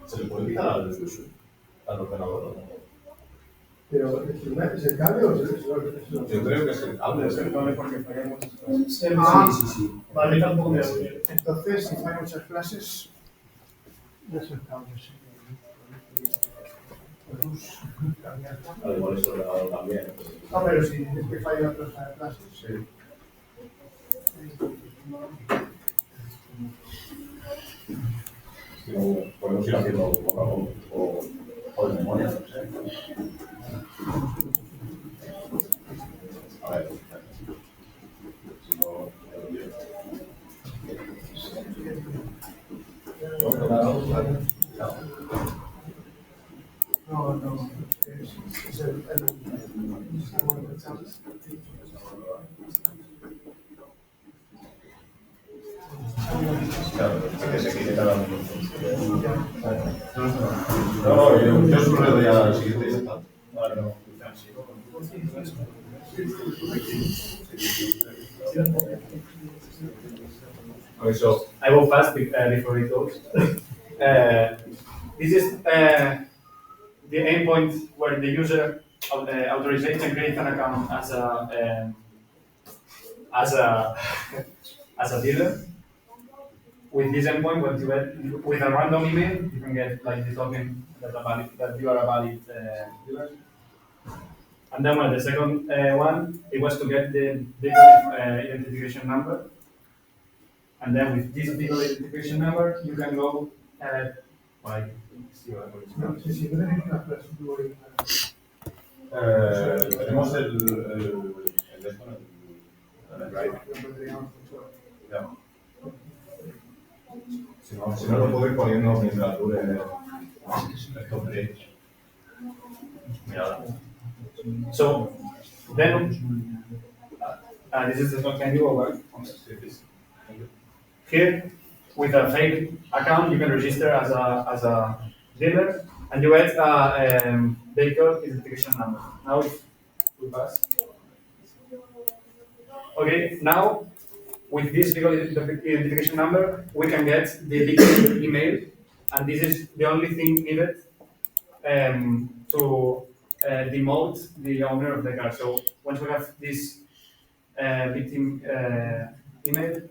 Se le puede quitar al ordenador. Pero ¿es el cable o es el Yo creo que es el cable. Es el cable porque fallamos. Ah, Sí. Vale, tampoco me voy. Entonces, si hay muchas clases, ya es el cable, sí. Podemos cambiar. Al igual es el ordenador también. Ah, pero si es que falla otras clases. Sí. Si no, podemos ir haciendo poco a poco. O de memoria, no sé. A ver. Si no, No, es el claro, que se quite cada minuto. No, yo solo le doy al siguiente y ya está. Vale, no. Okay, so I will fast before it goes. This is the endpoint where the user of the authorization creates an account as a as a dealer. With this endpoint, what you get with a random email, you can get like the token that you are a valid dealer. And then the second one, it was to get the vehicle identification number. And then with this vehicle identification number, you can go by. No, sí, no tenéis una clase muy Tenemos el esto en el drive. Ya. Si no lo puedo ir poniendo mientras dure estos breaks. Mira. So then this is the can you over here with a fake account you can register as a dealer and you get a vehicle identification number. Now if we pass. Okay, now with this vehicle identification number we can get the legal email and this is the only thing needed to demote the owner of the car. So once we have this victim email,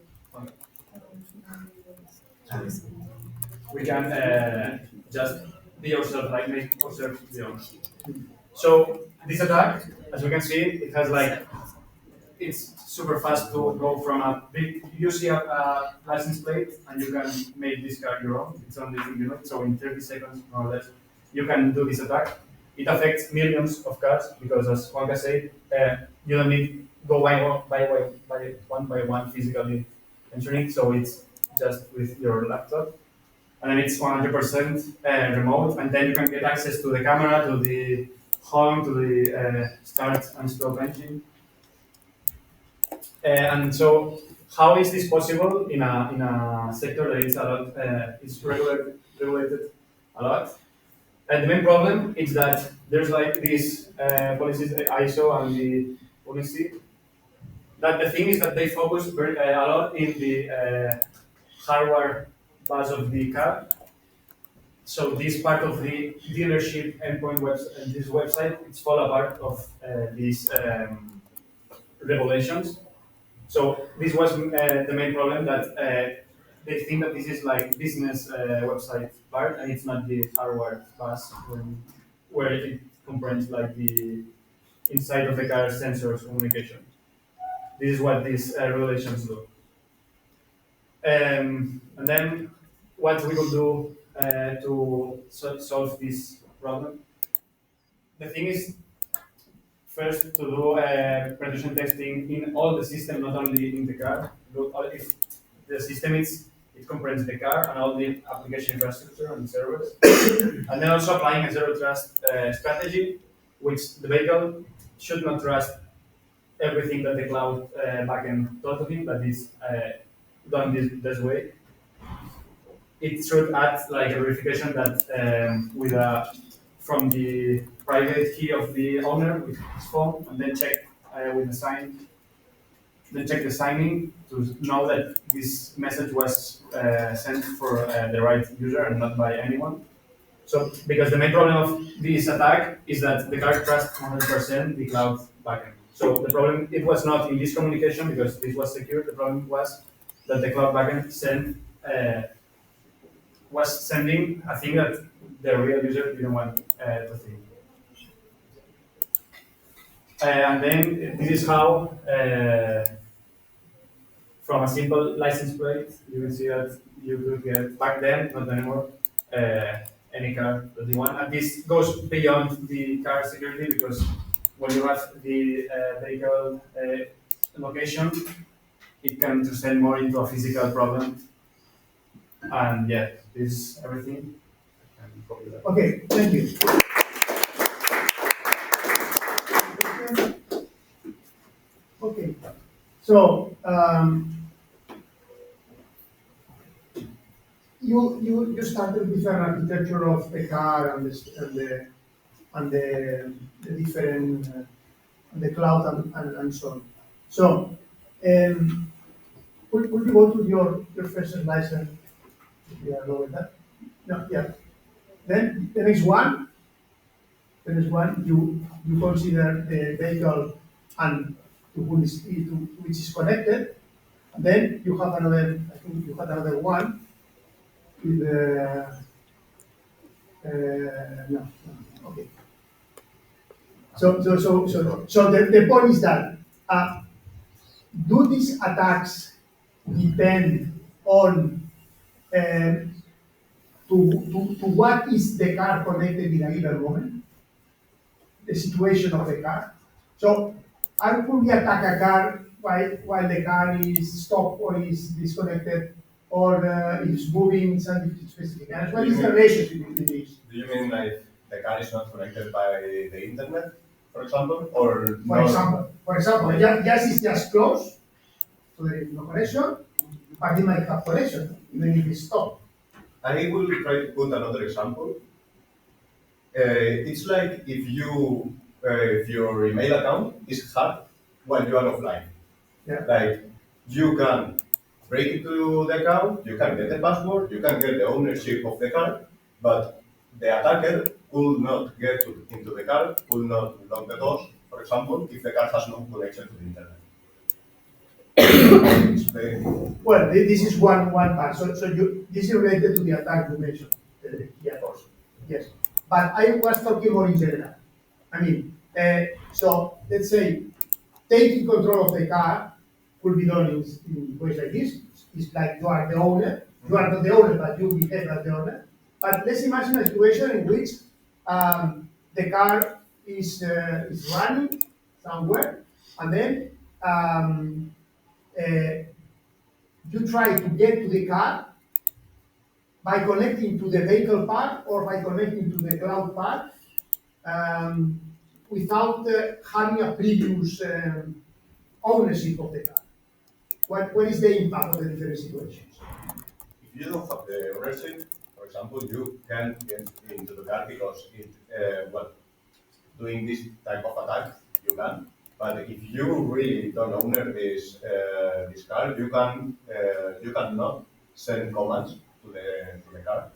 we can just be ourselves, like make ourselves the owner. So this attack, as we can see, it has like it's super fast to go from a big. You see a license plate, and you can make this car your own. It's only so in 30 seconds more or less, you can do this attack. It affects millions of cars because, as Juanca said, you don't need go one by one physically entering. So it's just with your laptop, and then it's 100% remote, and then you can get access to the camera, to the home, to the start and stop engine. And so, how is this possible in a sector that is a lot is regulated a lot? And the main problem is that there's like these policies, the ISO and the policy. That the thing is that they focus very a lot in the hardware bus of the car. So this part of the dealership endpoint website, this website, it's fall apart of these regulations. So this was the main problem that they think that this is like business website part and it's not the hardware bus where it comprehends like the inside of the car sensors communication. This is what these regulations do. And then what we will do to solve this problem. The thing is first to do penetration testing in all the system, not only in the car. If the system it comprendes the car and all the application infrastructure and servers, and then also applying a zero trust strategy, which the vehicle should not trust everything that the cloud backend told him, but is done this way. It should add like a verification that with a from the private key of the owner with his phone, and then check with the sign, then check the signing to know that this message was sent for the right user and not by anyone. So, because the main problem of this attack is that the car trusts 100% the cloud backend. So the problem, it was not in this communication because this was secure. The problem was that the cloud backend was sending a thing that the real user didn't want to think. And then this is how, from a simple license plate, you can see that you could get, back then, not anymore, any car that you want. And this goes beyond the car security because when you have the vehicle location, it can transcend more into a physical problem. And yeah, this is everything. Okay, thank you. Okay, so you started with an architecture of the car and the different the cloud and so on. So could you go to your first license? If you are with that. No, yeah. Then the next one. The next one you consider the vehicle and to which is connected. And then you have another. I think you have another one with no. Okay. So the point is that do these attacks depend on to what is the car connected in a given moment, the situation of the car. So how could we attack a car while the car is stopped or is disconnected or is moving something specific? And what is the relationship between these? Do you mean like the car is not connected by the internet, for example, or For example, just is just close, so there is no connection, but it might have connection even if it's stopped. I will try to put another example. It's like if your email account is hacked while you are offline. Yeah. Like you can break into the account, you can get the password, you can get the ownership of the car, but the attacker could not get into the car, could not lock the doors, for example, if the car has no connection to the internet. Well, this is one part. So this is related to the attack you mentioned. Yeah, course. Yes. But I was talking more in general. I mean, so let's say taking control of the car could be done in ways like this. It's like you are the owner. You are not the owner, but you behave as the owner. But let's imagine a situation in which the car is running somewhere, and then you try to get to the car by connecting to the vehicle part or by connecting to the cloud part without having a previous ownership of the car. What is the impact of the different situations? If you don't have the ownership, for example, you can get into the car because doing this type of attack, you can. But if you really don't own this car, you cannot send commands to the car.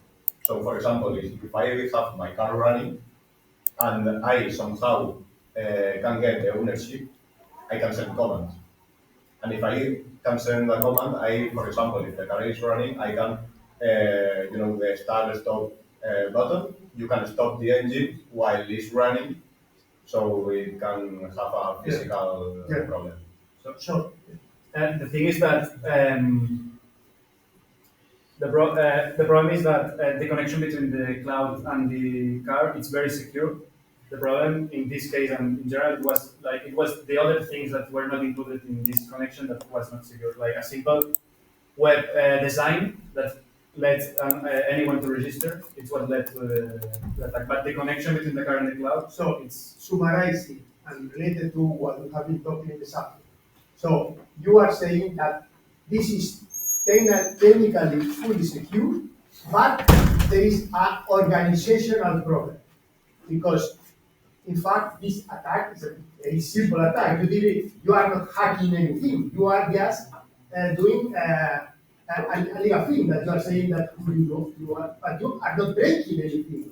So, for example, if I have my car running and I somehow can get the ownership, I can send commands. And if I can send a command, for example, if the car is running, I can, the start-stop button. You can stop the engine while it's running, so it can have a physical problem. So, And the thing is that the problem is that the connection between the cloud and the car it's very secure. The problem in this case and in general it was the other things that were not included in this connection that was not secure, like a simple web design that led anyone to register. It's what led to the attack. But the connection between the car and the cloud, so it's summarizing and related to what we have been talking in the subject. So you are saying that this is technically fully secure, but there is an organizational problem because, in fact, this attack is a very simple attack. You are not hacking anything. You are just doing a legal thing that you are saying that but you are not breaking anything.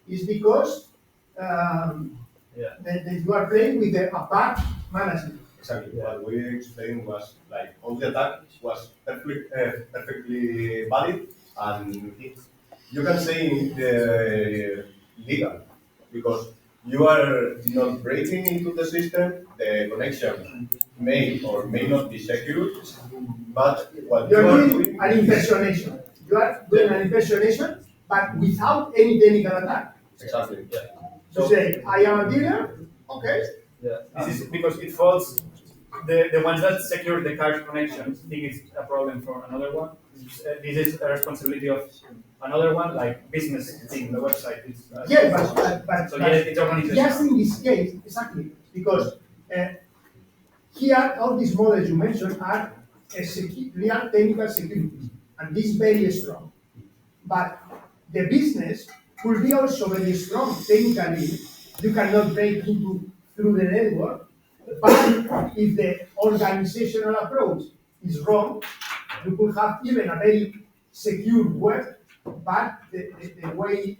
It's because that you are playing with a bad management. Exactly. What we explained was like all the attack was perfectly valid, and you can say legal because you are not breaking into the system. The connection may or may not be secure, but what You you are are doing doing an impersonation. You are doing an impersonation, but without any technical attack. exactly. Yeah. To say, I am a dealer, okay. this is because it falls. The ones that secure the car connection think it's a problem for another one. This is a responsibility of another one, like business thing, the website. Yeah, but so yes, it's organization. just in this case, exactly, because here all these models you mentioned are real technical security, and this is very strong. But the business could be also very strong technically. You cannot break into through the network, but if the organizational approach is wrong, you could have even a very secure web, but the way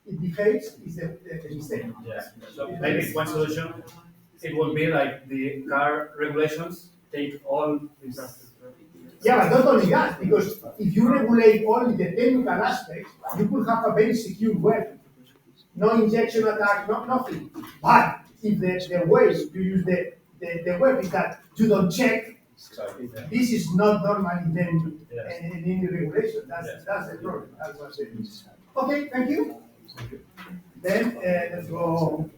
it behaves is the mistake. Yeah. So maybe one solution it will be like the car regulations take all infrastructure. Yeah, but not only that, because if you regulate only the technical aspects, you could have a very secure web. No injection attack, nothing. But if the way you use the web is that you don't check, this is not normally then in any regulation. That's the problem. That's what it is. Okay, thank you. Then let's go.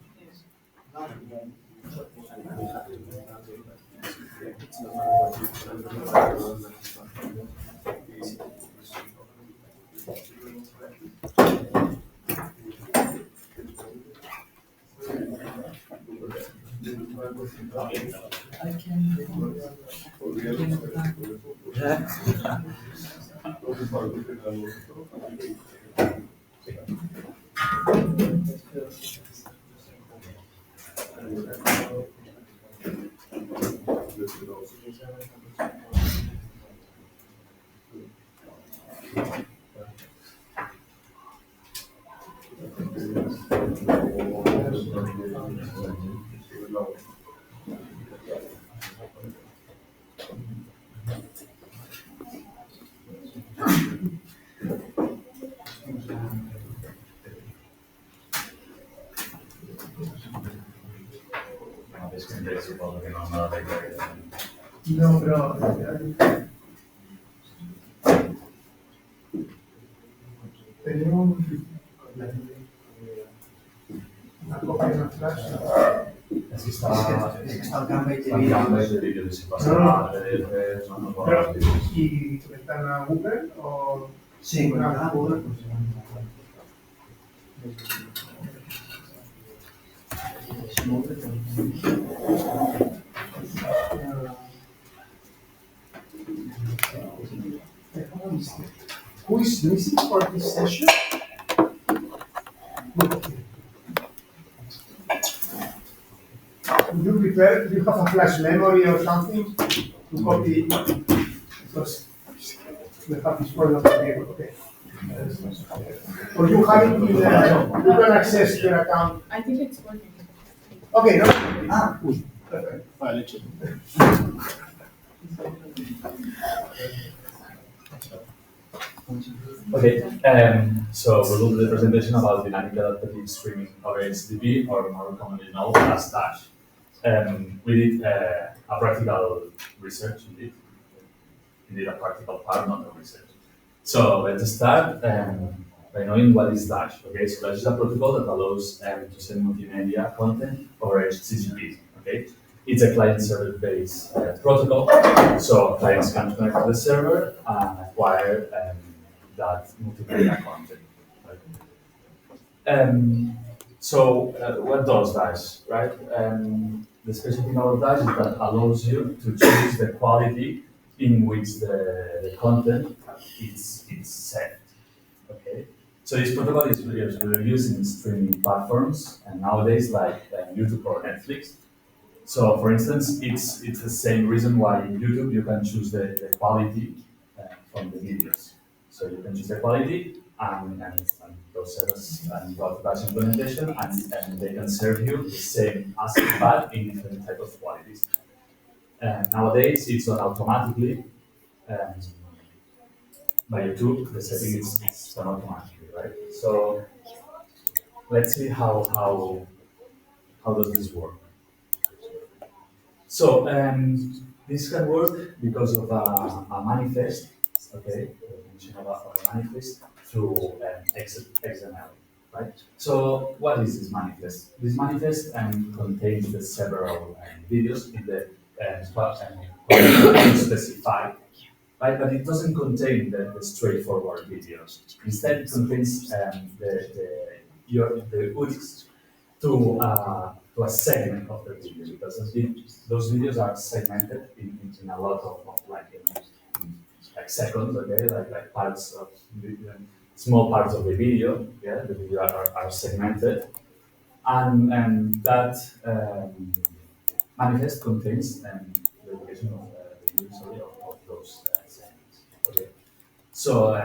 No, bro. Tenemos una copia de una flash. Así está el cambio de Pero, ¿y conectan a Google o...? Sí, conectan a Google. Who is missing for this session? Do you have a flash memory or something to copy? Because we have this problem here, okay. Or you have it in, you can access your account. I think it's working. Okay, no? Perfect. Okay, so we will do the presentation about dynamic adaptive streaming over HTTP, or more commonly known as Dash. We did a practical research indeed. We did a practical part, not a research. So let's start by knowing what is Dash. Okay, so Dash is a protocol that allows to send multimedia content over HTTP. Okay, it's a client-server based protocol, so clients can connect to the server and acquire that multimedia content. Right? What does Dash, right? The special thing about Dash is that allows you to choose the quality in which the content is set. Okay, so this protocol is really used in streaming platforms and nowadays like YouTube or Netflix. So, for instance, it's the same reason why in YouTube you can choose the quality from the videos. So you can choose the quality and those servers and got batch implementation and they can serve you the same asset path in different type of qualities. Nowadays it's done automatically um, by YouTube. The setting is done automatically, right? So let's see how does this work. So this can work because of a manifest, okay, mention about a manifest through XML, right? So what is this manifest? This manifest contains the several videos in the specified, right? But it doesn't contain the straightforward videos. Instead, it contains the URIs to a segment of the video because those videos are segmented in a lot of like like seconds, okay, like parts of video, small parts of the video. Yeah, the video are segmented, and that manifest contains the location of the video, sorry, of those segments. Okay, so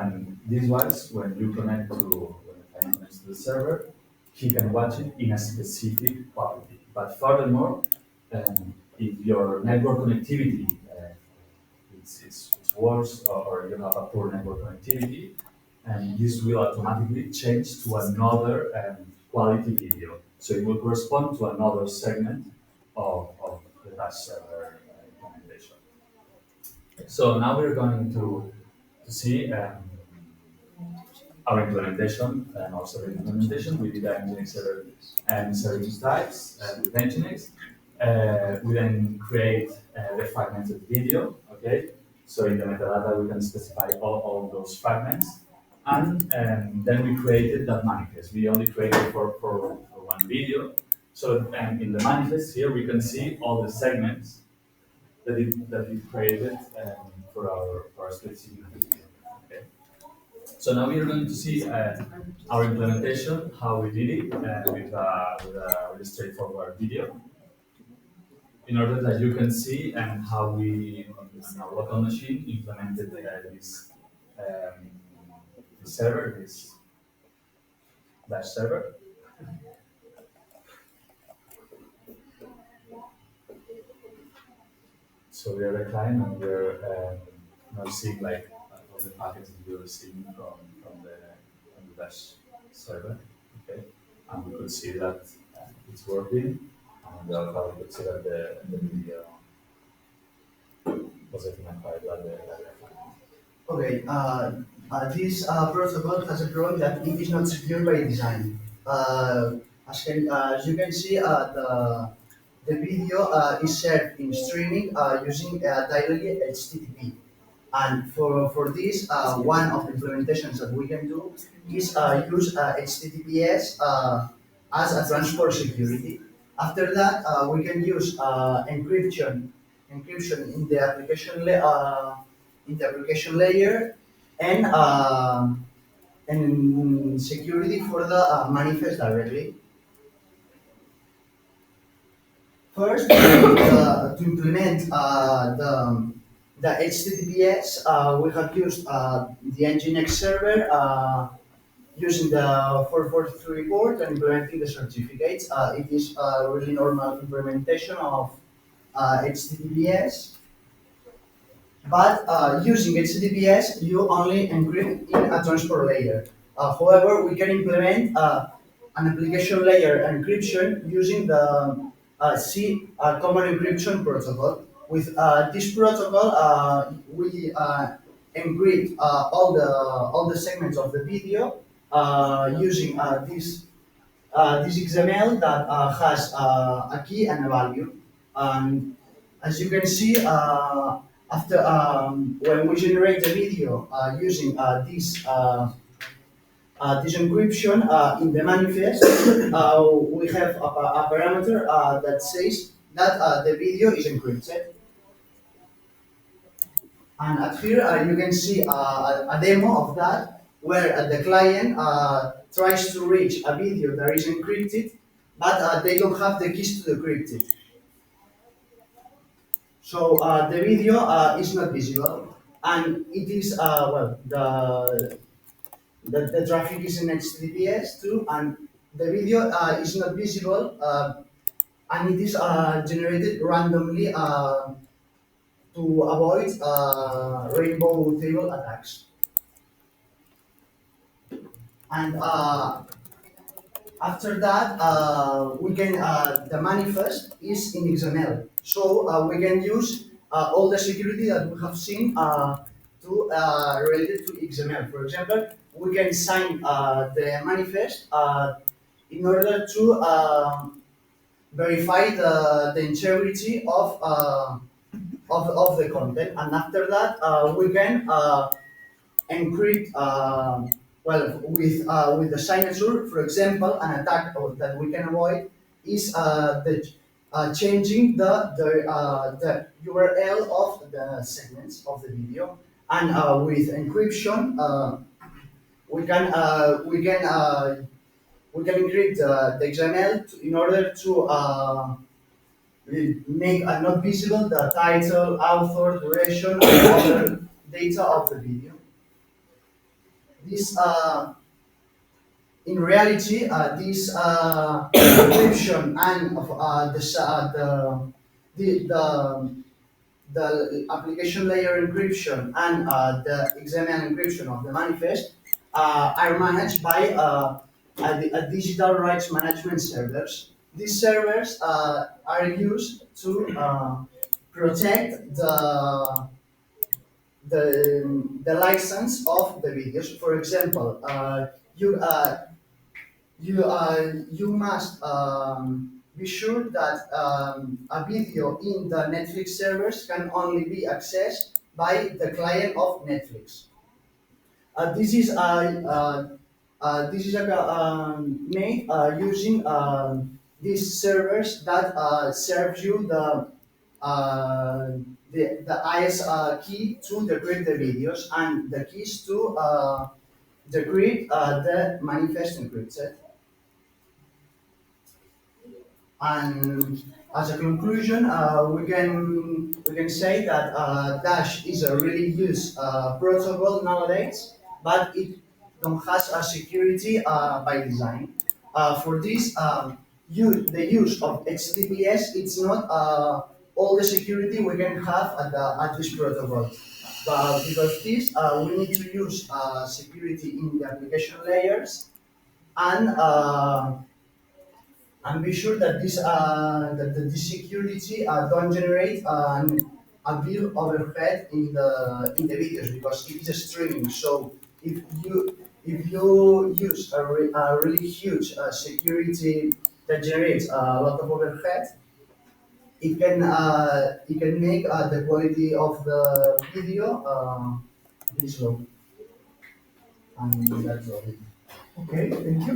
this was when you connect to when the client connects to the server, he can watch it in a specific quality. But furthermore, if your network connectivity it's worse or you have a poor network connectivity, and this will automatically change to another quality video. So it will correspond to another segment of the Dash server implementation. So now we're going to see our implementation and also the implementation. We did Nginx server and service types with Nginx. We then create the fragmented video, okay? So in the metadata, we can specify all those fragments. And then we created that manifest. We only created for one video. So in the manifest here, we can see all the segments that it created for our specific video. Okay? So now we are going to see our implementation, how we did it with a straightforward video, in order that you can see how we on our local machine implemented this server, this Dash server. So we are the client and we're now seeing like all the packets that you're receiving from the Dash server. Okay, and we could see that it's working, and also we could see that the video was identified by the client. Okay, this protocol has a problem that it is not secure by design. As you can see, the video is shared in streaming using directly HTTP. And for this, one of the implementations that we can do is use HTTPS as a transport security. After that, we can use encryption in the application layer, and security for the manifest directly. First, to implement the HTTPS, we have used the Nginx server using the 443 port and implementing the certificates. It is a really normal implementation of HTTPS. But using HTTPS, you only encrypt in a transport layer. However, we can implement an application layer encryption using the see a common encryption protocol. With this protocol, we encrypt all the segments of the video using this XML that has a key and a value. And as you can see, after when we generate the video using this encryption in the manifest, we have a parameter that says that the video is encrypted. And at here you can see a demo of that where the client tries to reach a video that is encrypted, but they don't have the keys to decrypt it. So the video is not visible, and it is well the traffic is in HTTPS too, and the video is not visible, and it is generated randomly to avoid rainbow table attacks. And after that, we can the manifest is in XML, so we can use all the security that we have seen to related to XML. For example, we can sign the manifest in order to verify the integrity of the content, and after that we can encrypt with the signature. For example, an attack that we can avoid is changing the URL of the segments of the video, and with encryption we can encrypt the XML in order to make not visible the title, author, duration, and other data of the video. This, in reality, this encryption and the application layer encryption and the XML encryption of the manifest are managed by a digital rights management servers. These servers are used to protect the license of the videos. For example, you must be sure that a video in the Netflix servers can only be accessed by the client of Netflix. This is made using these servers that serve you the IS key to decrypt the videos and the keys to decrypt the manifest encrypted. And as a conclusion, we can say that Dash is a really used protocol nowadays, but it don't has a security by design. For this, the use of HTTPS, it's not all the security we can have at this protocol. Because this, we need to use security in the application layers and be sure that this security don't generate a big overhead in the videos, because it is streaming. So if you use a really huge security that generates a lot of overhead, it can make the quality of the video this low. And that's all. Okay, thank you.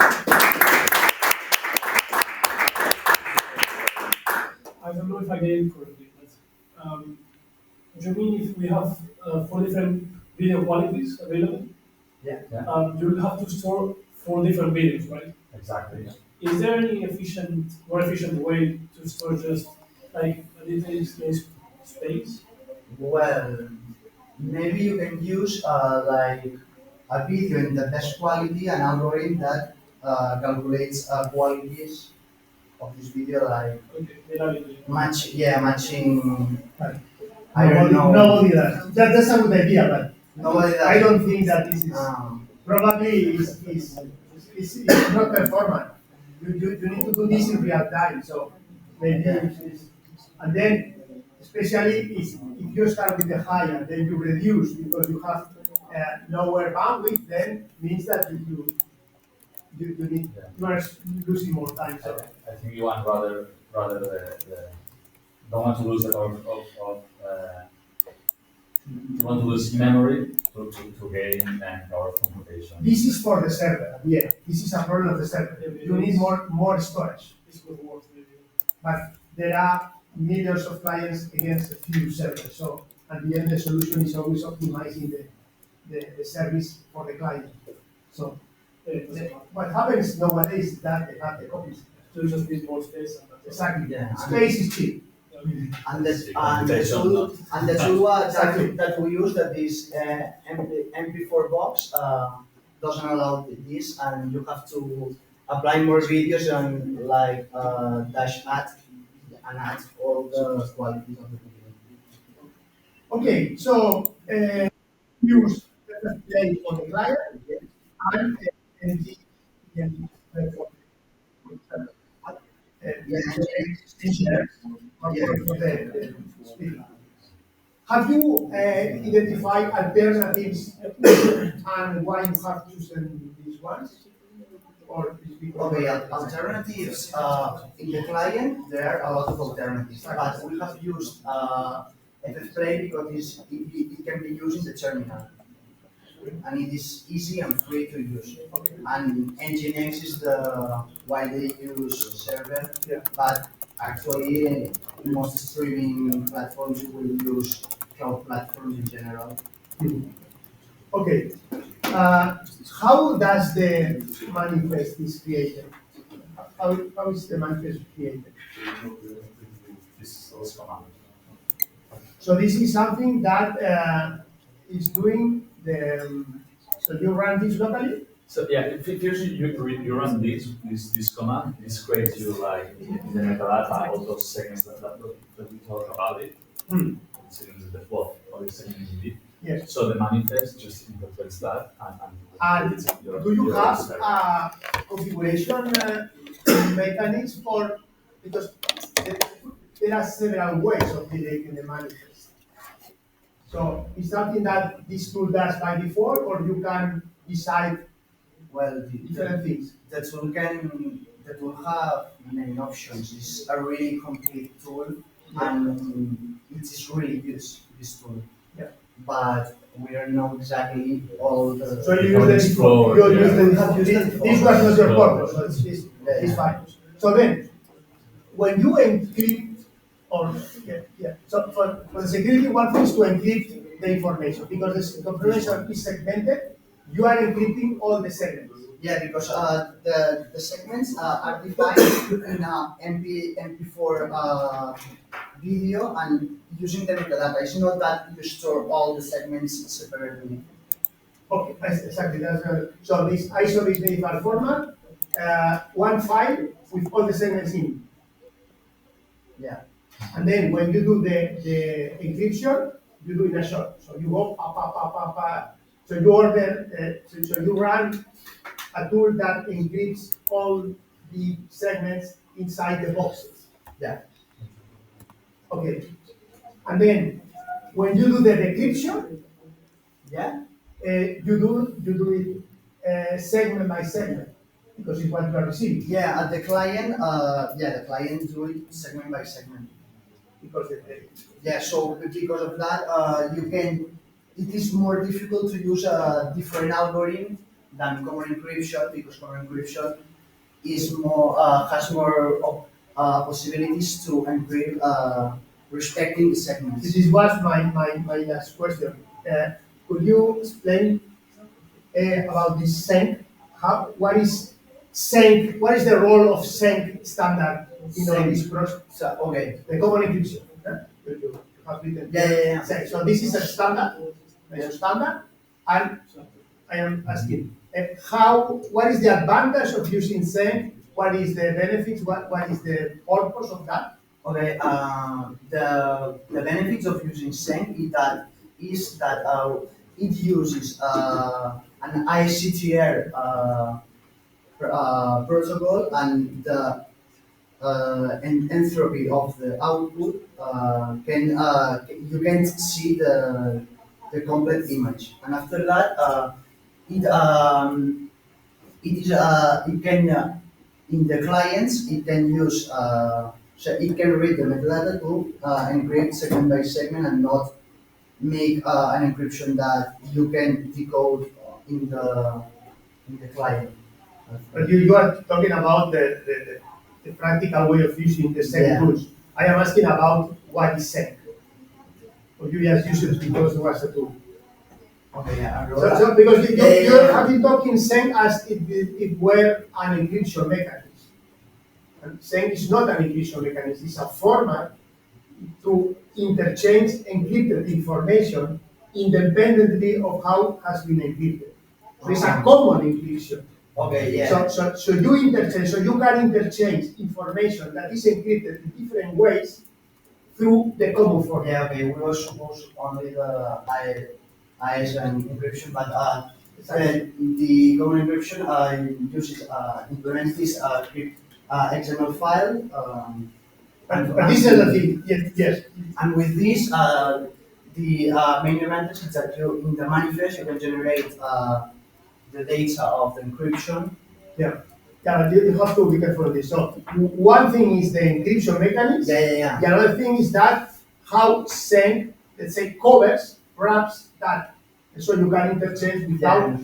I don't know if I get it correctly, but you mean if we have 4 different video qualities available, Yeah. you will have to store 4 different videos, right? Exactly. Yeah. Is there any more efficient way to store just like a little space? Well, maybe you can use like a video in the best quality, an algorithm that calculates qualities of this video, like Okay, reliability. matching. I don't know. Nobody does. That's a good idea, but Nobody does. I don't think that this is Um, probably is not performant. You need to do this in real time. So maybe and then especially if you start with the high and then you reduce because you have lower bandwidth, then means that you need you are losing more time. So I think you want rather the don't want to lose the power you want to lose memory to gain power of computation. this is for the server. Yeah, this is a problem of the server. You need more storage. But there are millions of clients against a few servers. So at the end, the solution is always optimizing the service for the client. So what happens nowadays is that they have the copies. So you just need more space. Exactly. Yeah. Space is cheap. And the tool that we use, that is MP4 box, doesn't allow this, and you have to apply more videos and like dash add and add all the qualities of the video. Okay, so use play on the client and NG have you identified alternatives and why you have chosen these ones? Or is because Okay, alternatives. In the client, there are a lot of alternatives, but we have used FFplay because it can be used in the terminal, and it is easy and free to use. And Nginx is the widely used server, but actually in most streaming platforms you will use cloud platforms in general. okay. How does the manifest is created? How is the manifest created? This was command. So this is something that is doing the. So you run this locally. So yeah, if you run this command, this creates you like in the metadata all those segments that we talk about it. Segments the well, all the segments indeed. Yes. So the manifest just interprets that And it's do you have a configuration mechanism for because there are several ways of deleting the manifest. So it's something that this tool does by default, or you can decide Well, different things. the tool have many options. It's a really complete tool, and it is really used, this tool. Yeah. But we don't know exactly all the. So you use the default. You use Yeah. this was not your purpose, so it's fine. So then, when you encrypt, or so for the security, one thing is to encrypt the information because the information is segmented. You are encrypting all the segments. Yeah, because the segments are defined in a MP4 video and using the metadata. It's not that you store all the segments separately. Okay, exactly. So this isolate the file format, one file with all the segments in. Yeah. And then when you do the encryption, you do in a shot. So you go up. So you order, so you run a tool that encrypts all the segments inside the boxes. Yeah. Okay. And then when you do the decryption, Yeah. you do it segment by segment because it's what you are receiving. Yeah, at the client, the client do it segment by segment. Because Yeah, so because of that, it is more difficult to use a different algorithm than common encryption because common encryption is has more possibilities to encrypt respecting the segments. this was my last question. Could you explain about this SENC? What is SENC? What is the role of SENC standard in all this process? So, okay. The common encryption. You have written Yeah. SENC. So this is a standard. And I am asking, what is the advantage of using SENC? What is the benefits? What is the purpose of that? Okay, the benefits of using SENC is that it uses an ICTR protocol, and and entropy of the output, can you can see the complete image. And after that, it it is it can in the clients it can use so it can read the metadata to encrypt segment by segment and not make an encryption that you can decode in the client. But you are talking about the practical way of using the SEC Yeah. tools. I am asking about what is SEC. Or you just use it because it was a tool. Okay, yeah. So because you, Yeah, yeah, you yeah. have been talking SEC as if it were an encryption mechanism. And SEC is not an encryption mechanism, it's a format to interchange encrypted information independently of how it has been encrypted. So it's a common encryption. Okay, yeah. So you interchange, so you can interchange information that is encrypted in different ways through the common format. Yeah, okay, we were supposed only the ISN encryption, but the common encryption uses implements this XML file. But this is the thing, yes. And with this, the main advantage is that you in the manifest you can generate the data of the encryption. Yeah, but you have to be careful of this. So one thing is the encryption mechanism. Yeah. The other thing is that how SENC, let's say, covers, wraps that. And so you can interchange without.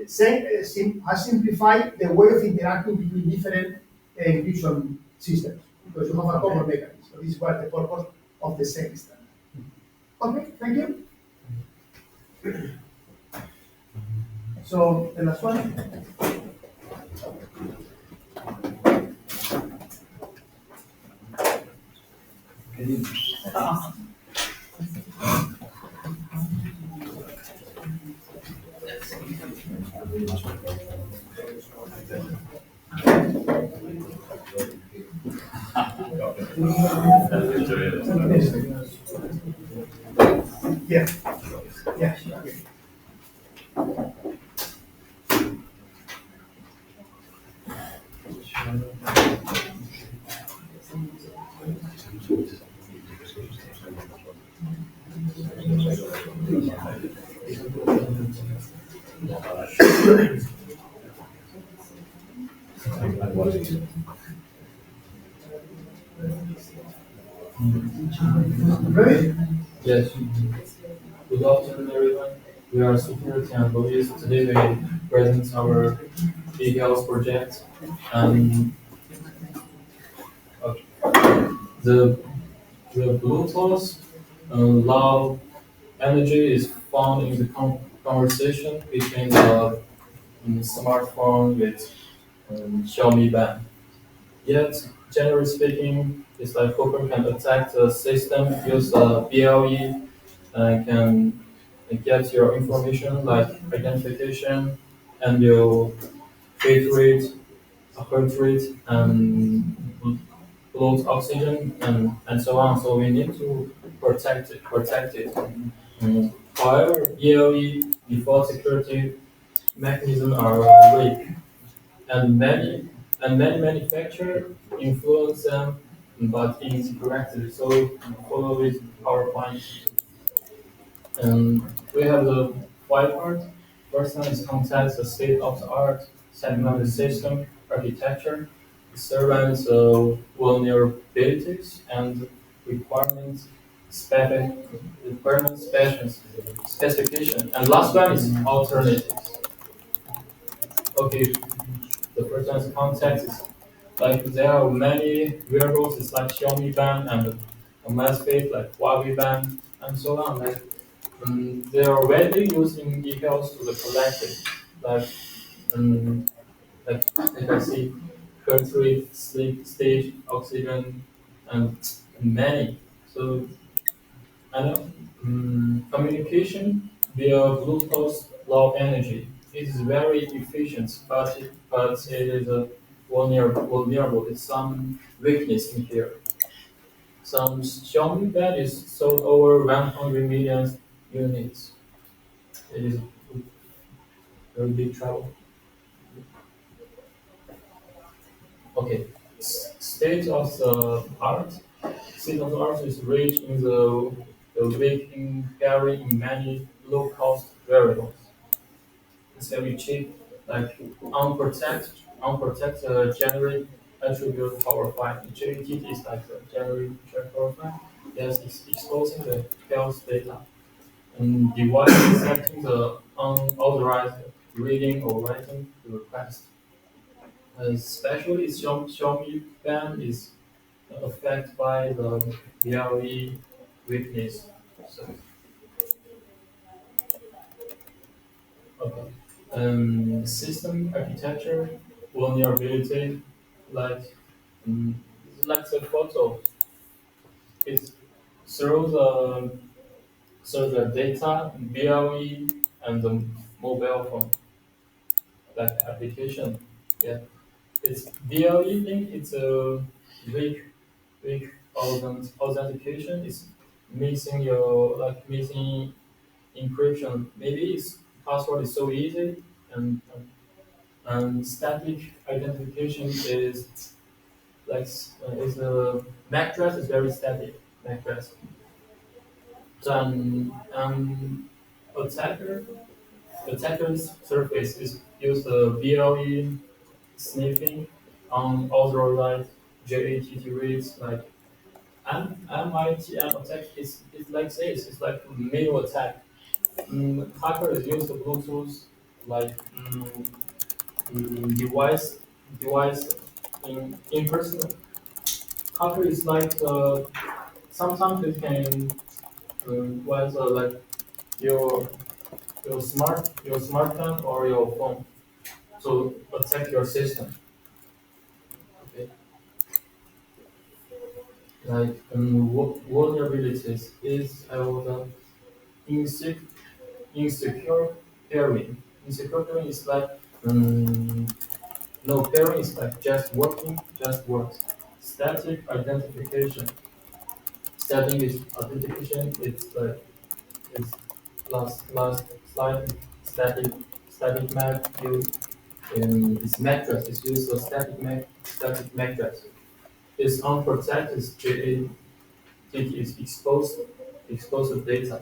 SENC has simplified the way of interacting between different encryption systems because you have a common mechanism. So this is what the purpose of the SENC is. Okay, thank you. So the last one. Yeah. Yeah. Okay. Ready? Yes. Good afternoon, everyone. We are security employees. Today we present our e-health project. And the Bluetooth low energy is found in the conversation between the smartphone with Xiaomi band. Yet, generally speaking, it's like Hopper can attack the system, use the BLE, and can get your information like identification and your heart rate, and blood oxygen and so on. So we need to protect it. However, BLE default security mechanisms are weak, and many manufacturers influence them, but incorrectly. So follow this PowerPoint. And we have the five part. First one is context, the state of the art. Second one is system architecture. The third one is vulnerabilities and requirements, specification. And last one is alternatives. Okay, the first one is context. Is like there are many wearables. It's like Xiaomi band and a MagSafe like Huawei band and so on. Like they are already using details to the collective, like like you can see heart rate, sleep stage, oxygen, and many. So I know communication via Bluetooth low energy. It is very efficient, but it is a vulnerable. It's some weakness in here. Some Xiaomi band is sold over 100 million units. It is very big trouble. Okay, state of the art. State of the art is rich in the weak in vary in many low-cost variables. It's very cheap, like unprotected generate attribute power file. JATT is like the generate power file. Yes, it's exposing the health data and device accepting the unauthorized reading or writing request. Especially Xiaomi band is affected by the VLE weakness. So, okay. System architecture vulnerability, like um, like the photo, it's through the data, BLE, and the mobile phone, like application. Yeah, it's BLE thing. It's a weak authentication. Is missing your like missing encryption. Maybe its password is so easy, and static identification is like is a MAC address is very static MAC address. Then attacker attacker's surface is use the BLE sniffing on authorized JATT reads like MITM attack is like this. It's like mail attack. Hacker is use the Bluetooth like device in person. Hacker is like sometimes it can was like your your smartphone or your phone to attack your system. Okay. Like vulnerabilities is insecure insecure pairing. Insecure pairing is like um, no pairing is like just working, just works. Static identification. Static is authentication. It's like it's last slide. Static static map used in this matrix is used for static matrix. It's unprotected. It is exposed data.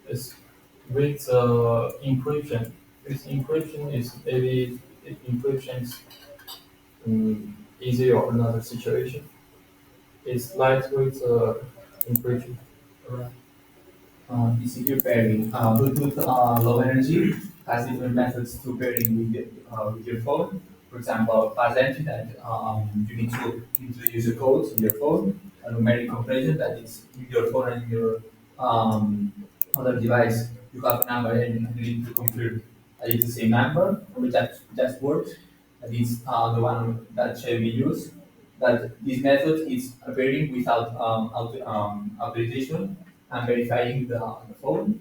It's with encryption. With encryption is maybe encryption is easy or another situation. It's lightweight encryption. Alright. Secure pairing. Bluetooth low energy has different methods to pairing with your phone. For example, fast entry that you need to introduce a code in your phone, a numeric compression that is in your phone and your other device. You have a number and you need to confirm that it's the same number, which that just works. That is the one that shall be used. That this method is pairing without authorization and verifying the phone,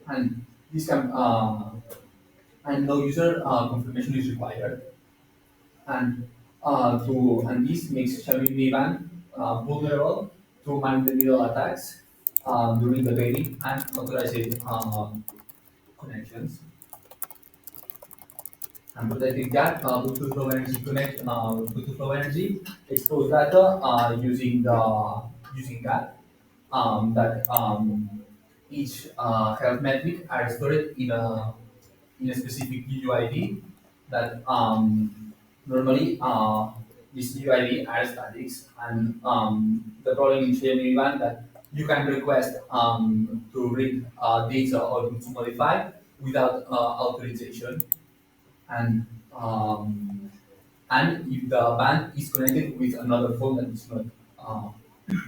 and this can and no user confirmation is required, and this makes Xiaomi Mi Band vulnerable to man-in-the-middle attacks during the pairing and authorized connections. And protecting that, Bluetooth Low Energy Connect, Bluetooth Low Energy expose data using that each health metric are stored in a specific UID that normally these UID are statics, and the problem in Xiaomi one that you can request to read data or to modify without authorization, and um, and if the band is connected with another phone that is not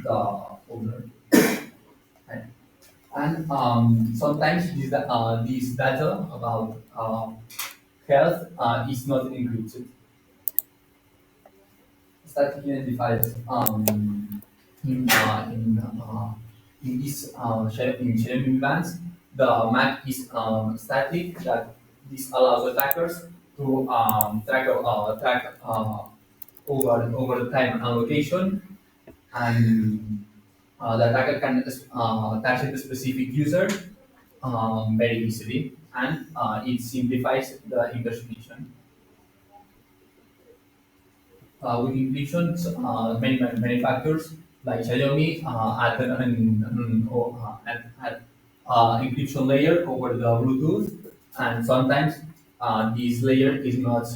the owner. And sometimes this data about health is not encrypted. Static identifiers in this in sharing bands, the map is static. That this allows attackers to track over the time and location, and the attacker can target a specific user very easily, and it simplifies the impersonation. with encryption, many factors like Xiaomi add an encryption layer over the Bluetooth, and sometimes this layer is not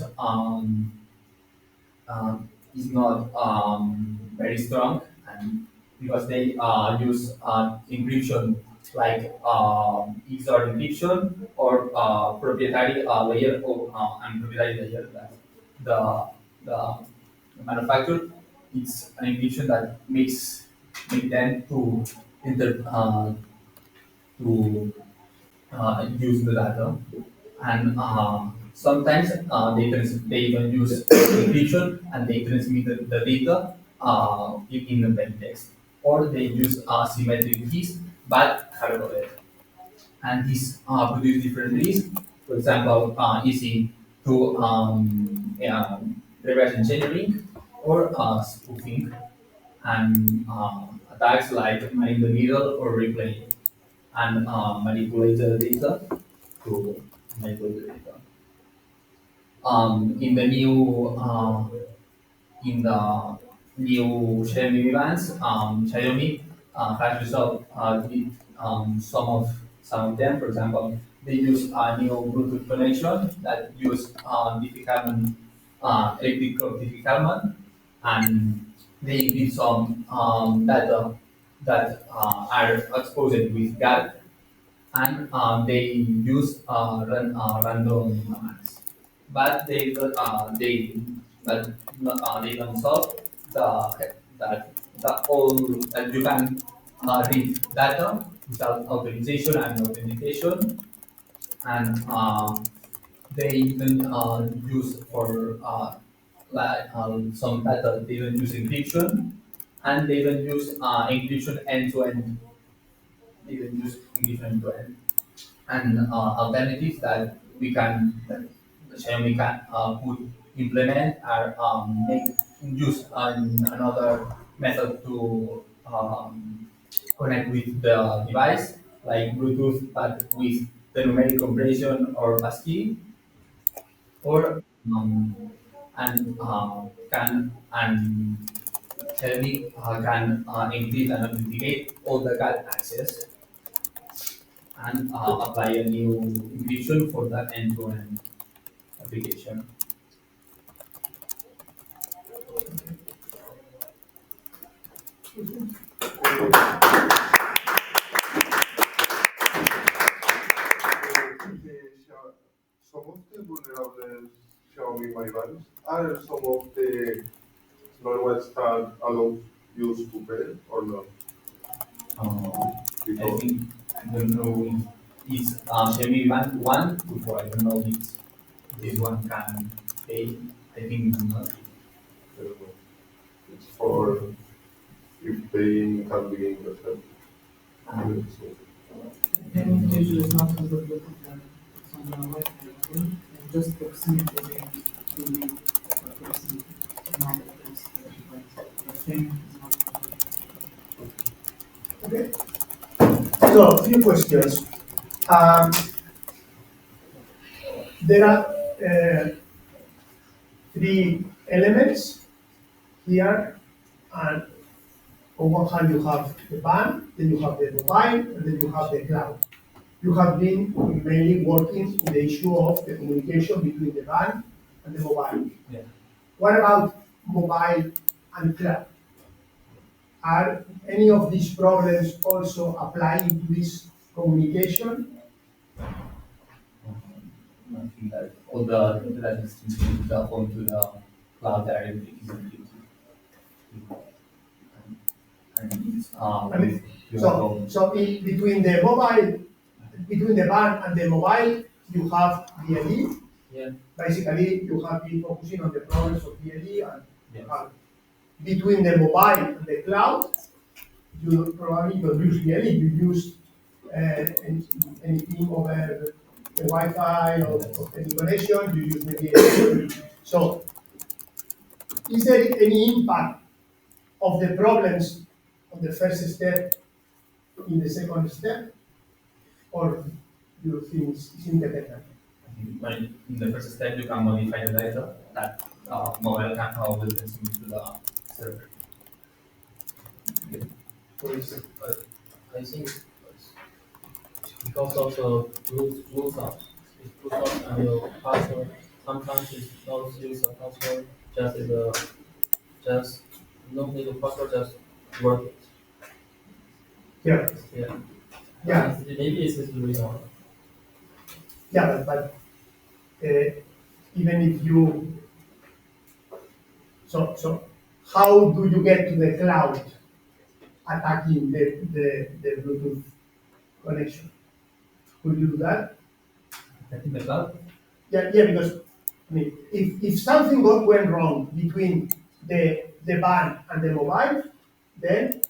very strong, and because they use encryption like XOR encryption or proprietary layer or proprietary layer that the the manufacturer, it's an encryption that make them to to use the data, and sometimes they even use encryption and they transmit the data in the plain text, or they use symmetric keys but hardcoded, and this produce different risks. For example, easy to reverse engineering or spoofing, and attacks like man in the middle or replay, and manipulate the data to manipulate the data. In the new Xiaomi bands, Xiaomi has resolved some of them. For example, they use a new Bluetooth connection that use difficult electric difficult, and they give some data that are exposed with GAT, and they use random commands, but they don't solve that the all that you can read data without authorization and authentication, and they even use for some data they even use encryption, and they even use encryption end to end. They even use encryption end to end, and alternatives that that Xiaomi can put implement are make use another method to connect with the device like Bluetooth but with the numeric compression or passkey, or and can and Xiaomi can increase and authenticate all the card access, and apply a new encryption for that end-to-end application. Some of the vulnerable Xiaomi Mi bands are some of the normal that allow use to pay or not? I think I don't know if it's Xiaomi Band 1 to 4. I don't know if this one can pay. I think not. I don't know. It's for if paying can be in the set. And usually it's not on the Bluetooth level, it's on the Wi-Fi level, and just proximity will be for proximity, not just the device. The thing is not. Okay. So, a few questions. There are three elements here, and on one hand you have the band, then you have the mobile, and then you have the cloud. You have been mainly working on the issue of the communication between the band and the mobile. Yeah. What about mobile and cloud? Are any of these problems also applying to this communication? I think that all the internet is to the phone to the cloud directly is encrypted. And it's, I mean, with your So, phone. so between the mobile, between the band and the mobile, you have BLE. Yeah. Basically, you have been focusing on the problems of BLE, and Yeah. between the mobile and the cloud, you probably don't use BLE. You use anything over the Wi-Fi or any connection. You use the BLE. So, is there any impact of the problems on the first step in the second step, or you think it's independent? I think in the first step you can modify the data that mobile account will transmit to the server. I think because of the rules of and your password, sometimes it's not use a password, just just not need a password, just work it. Yeah, Yeah. yeah, Maybe it's the reason. yeah, but even if you, so how do you get to the cloud attacking the Bluetooth connection? Could you do that? In the cloud? Yeah, because I mean, if something went wrong between the van and the mobile, then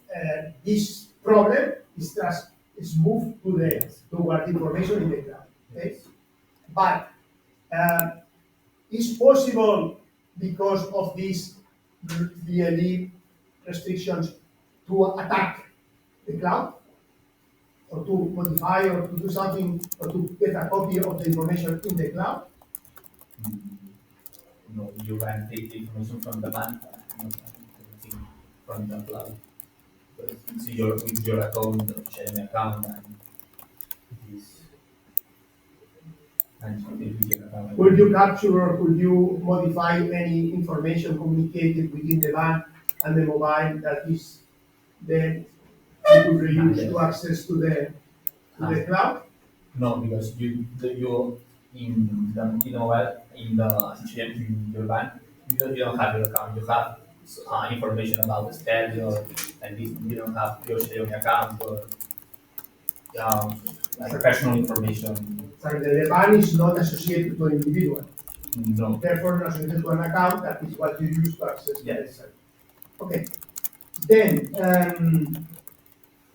this problem is moved to the toward information in the cloud. Okay? But it's possible because of these BLE restrictions to attack the cloud, or to modify, or to do something, or to get a copy of the information in the cloud. No, you can take the information from the bank, not everything from the cloud. But it's your account, sharing account, and this and with your account. Could you capture or could you modify any information communicated within the van and the mobile that is then you could reuse to access to the cloud? No, because you in mobile in your bank, because you don't have your account, you have information about the schedule, and you don't have your sharing account or like personal information. So the van is not associated to an individual, No. therefore not associated to an account. That is what you use to access the Yes. site. Okay. Then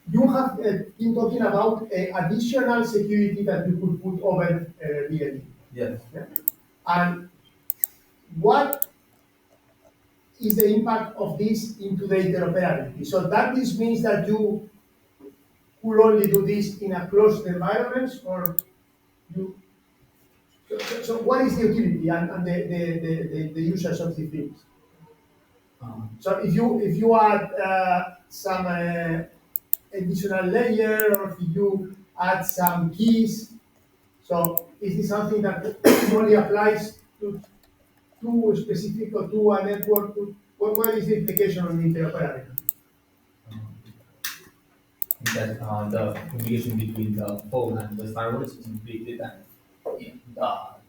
you have been talking about additional security that you could put over BLE. Yes. And what is the impact of this into the interoperability? So that this means that you could only do this in a closed environment, or you. So what is the utility and the usage of the things? So if you add some additional layer, or if you add some keys, so is this something that only applies to specific or to a network? What is the implication on the interoperability? That the communication between the phone and the smartwatch is encrypted,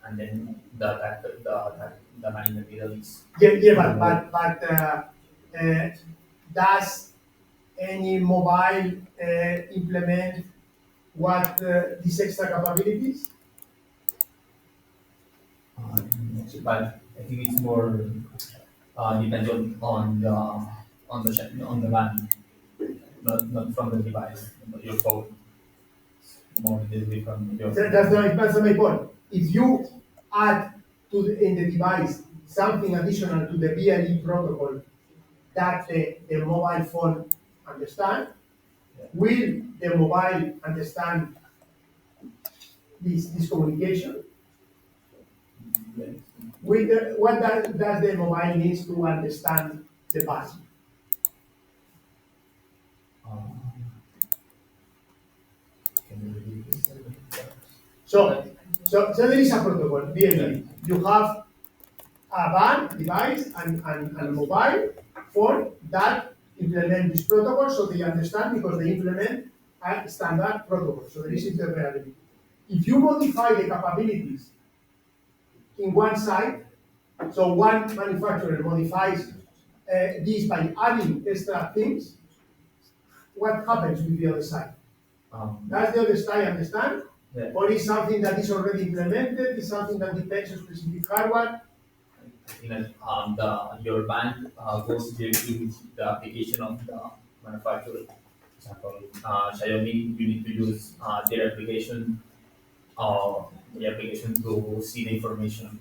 and then the man in the middle is. Yeah, but does any mobile implement what these extra capabilities? But I think it's more depends on the man, not from the device, not your phone. More easily from your. That's my point. If you add in the device something additional to the BLE protocol that the mobile phone understand, will the mobile understand this communication? What does the mobile needs to understand the bus? So there is a protocol, BLE. You have a van device and a mobile phone that implement this protocol, so they understand because they implement a standard protocol. So there is interoperability. If you modify the capabilities in one side, so one manufacturer modifies this by adding extra things, what happens with the other side? Does the other side understand? Yeah. Or is something that is already implemented, is something that depends on specific hardware? You know, your bank goes directly with the application of the manufacturer. For example, Xiaomi, you need to use their application, to see the information.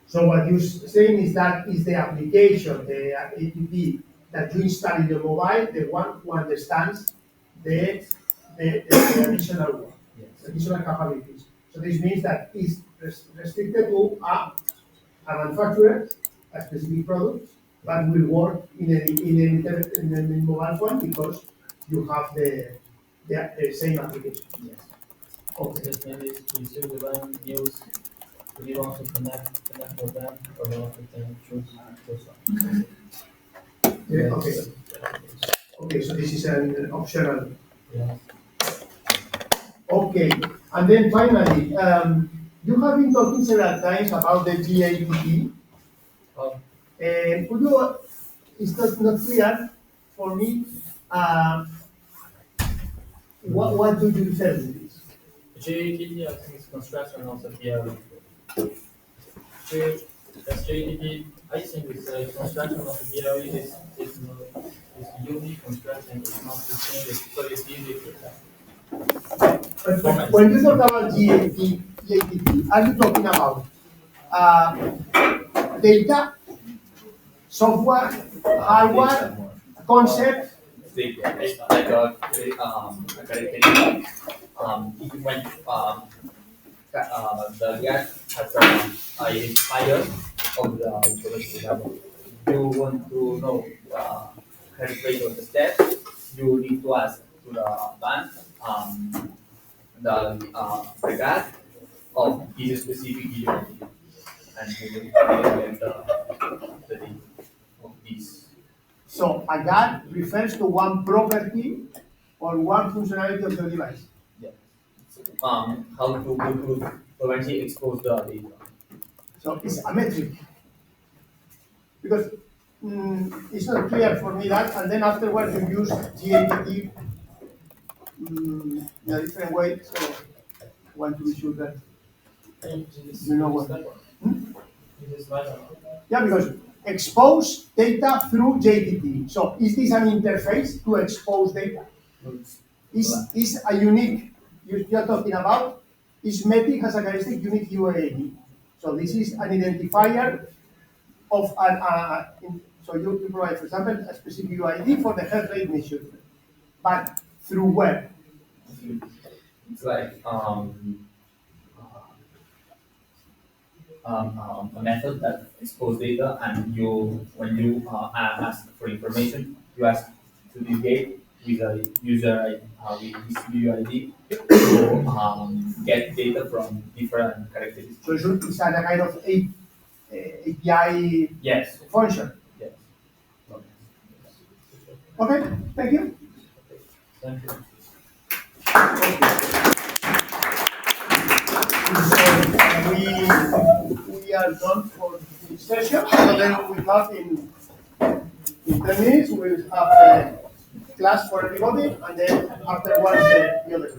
So what you're saying is that is the application, the app that you install in your mobile, the one who understands the additional one, Yes. additional capabilities. So this means that is restricted to a manufacturer a specific product, but will work in a mobile phone because you have the same application. Yes. Okay. Just maybe we should run use. Do you want to connect with them or not? We can choose one. Yeah, okay. Okay, so this is an optional. Yeah. Okay, and then finally, you have been talking several times about the GATT. Oh. Could you, it's not clear for me, what do you refer to this? GATT, I think, is construction of the PRE. GATT, I think, is the construction of the PRE is unique construction. It's not the same. So it's easy to But when you talk about GATT, are you talking about data, software, hardware, concept? It's like a characteristic. When the gas has an identifier of the information level. You want to know heart rate of the step, you need to ask to the bank the gas of this specific unit, and you will get the data of this. So a GAT refers to one property or one functionality of the device. Yeah. How to eventually expose the data. So it's a metric. Because it's not clear for me that, and then afterwards you use GATT in a different way, so I want to be sure that you know what. Yeah, because expose data through JTT. So is this an interface to expose data? Is a unique, you're talking about, each metric has a characteristic unique UID. So this is an identifier of so you provide, for example, a specific UID for the heart rate measurement, but through where? It's like a method that expose data, and when you ask for information, you ask to this gate with a user with this UID to get data from different characteristics. So it's a kind of API Yes. function. Yes. Okay, thank you. Thank you. We are done for this session. So then we have in 10 minutes we'll have a class for everybody, and then afterwards the other.